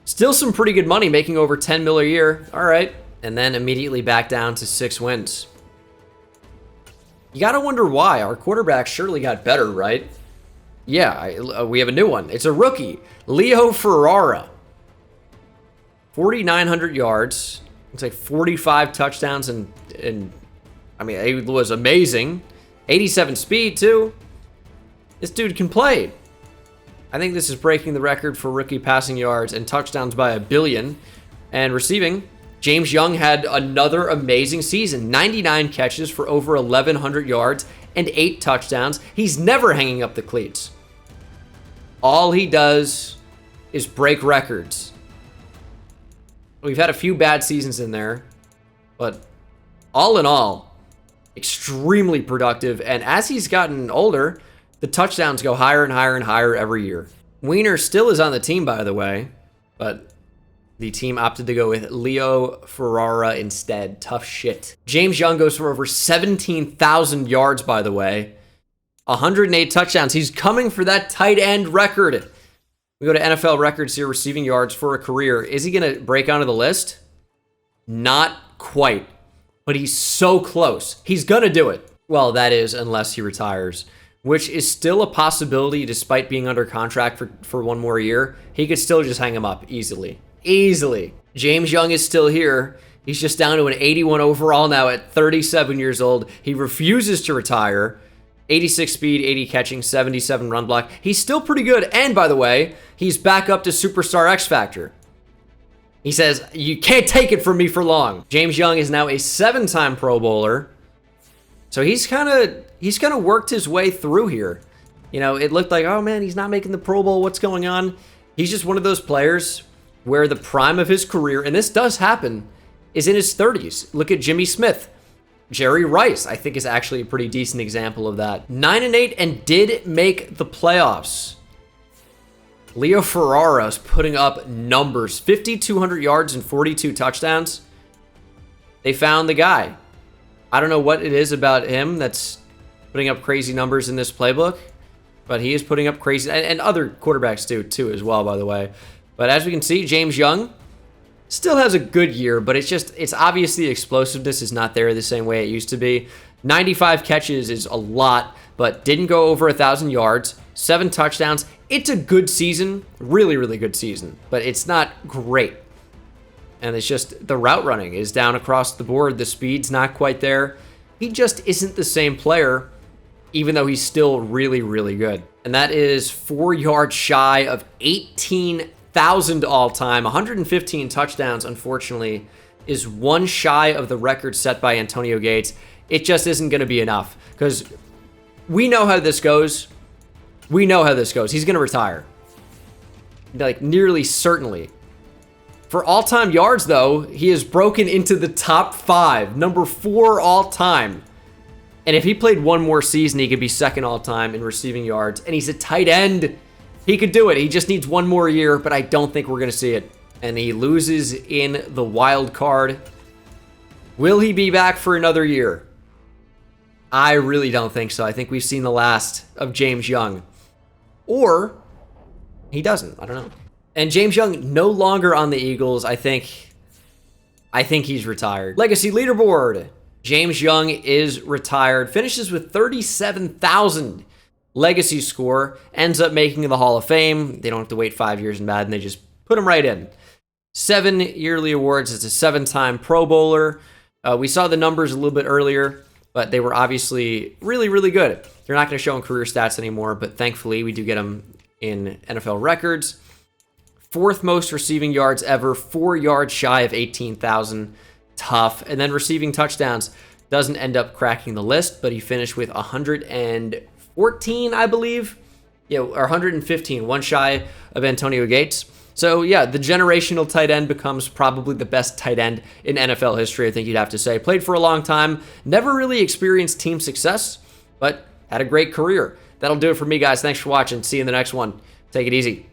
[SPEAKER 1] Still some pretty good money, making over $10 million a year. All right. And then immediately back down to 6 wins. You got to wonder why. Our quarterback surely got better, right? Yeah, we have a new one. It's a rookie, Leo Ferrara. 4,900 yards. It's like 45 touchdowns, and I mean, it was amazing. 87 speed, too. This dude can play. I think this is breaking the record for rookie passing yards and touchdowns by 1 billion. And receiving, James Young had another amazing season. 99 catches for over 1,100 yards and 8 touchdowns. He's never hanging up the cleats. All he does is break records. We've had a few bad seasons in there, but all in all, extremely productive. And as he's gotten older, the touchdowns go higher and higher and higher every year. Wiener still is on the team, by the way, but the team opted to go with Leo Ferrara instead. Tough shit. James Young goes for over 17,000 yards, by the way. 108 touchdowns. He's coming for that tight end record. We go to NFL records here, receiving yards for a career. Is he going to break onto the list? Not quite, but he's so close. He's going to do it. Well, that is, unless he retires, which is still a possibility despite being under contract for one more year. He could still just hang him up easily. Easily. James Young is still here. He's just down to an 81 overall now at 37 years old. He refuses to retire. 86 speed, 80 catching, 77 run block. He's still pretty good. And by the way, he's back up to Superstar X Factor. He says, you can't take it from me for long. James Young is now a 7-time Pro Bowler. So he's kind of worked his way through here. You know, it looked like, oh man, he's not making the Pro Bowl. What's going on? He's just one of those players where the prime of his career, and this does happen, is in his 30s. Look at Jimmy Smith. Jerry Rice, I think, is actually a pretty decent example of that. 9-8 and did make the playoffs. Leo Ferrara is putting up numbers. 5,200 yards and 42 touchdowns. They found the guy. I don't know what it is about him that's putting up crazy numbers in this playbook, but he is putting up crazy, and other quarterbacks do too as well, by the way. But as we can see, James Young still has a good year, but it's obvious the explosiveness is not there the same way it used to be. 95 catches is a lot, but didn't go over 1,000 yards, 7 touchdowns. It's a good season, really, really good season, but it's not great. And it's just the route running is down across the board. The speed's not quite there. He just isn't the same player, even though he's still really, really good. And that is 4 yards shy of 18,000 all-time. 115 touchdowns, unfortunately, is one shy of the record set by Antonio Gates. It just isn't going to be enough because we know how this goes. We know how this goes. He's going to retire. Like, nearly certainly. For all-time yards, though, he has broken into the top 5, number 4 all-time. And if he played one more season, he could be second all-time in receiving yards. And he's a tight end. He could do it. He just needs one more year, but I don't think we're going to see it. And he loses in the wild card. Will he be back for another year? I really don't think so. I think we've seen the last of James Young. Or he doesn't. I don't know. And James Young no longer on the Eagles. I think he's retired. Legacy leaderboard. James Young is retired. Finishes with 37,000 legacy score. Ends up making the Hall of Fame. They don't have to wait 5 years in Madden. They just put him right in. 7 yearly awards. It's a 7-time Pro Bowler. We saw the numbers a little bit earlier, but they were obviously really, really good. They're not going to show in career stats anymore, but thankfully we do get them in NFL records. 4th most receiving yards ever, 4 yards shy of 18,000. Tough. And then receiving touchdowns doesn't end up cracking the list, but he finished with 114, I believe. Yeah, or 115, one shy of Antonio Gates. So yeah, the generational tight end becomes probably the best tight end in NFL history, I think you'd have to say. Played for a long time, never really experienced team success, but had a great career. That'll do it for me, guys. Thanks for watching. See you in the next one. Take it easy.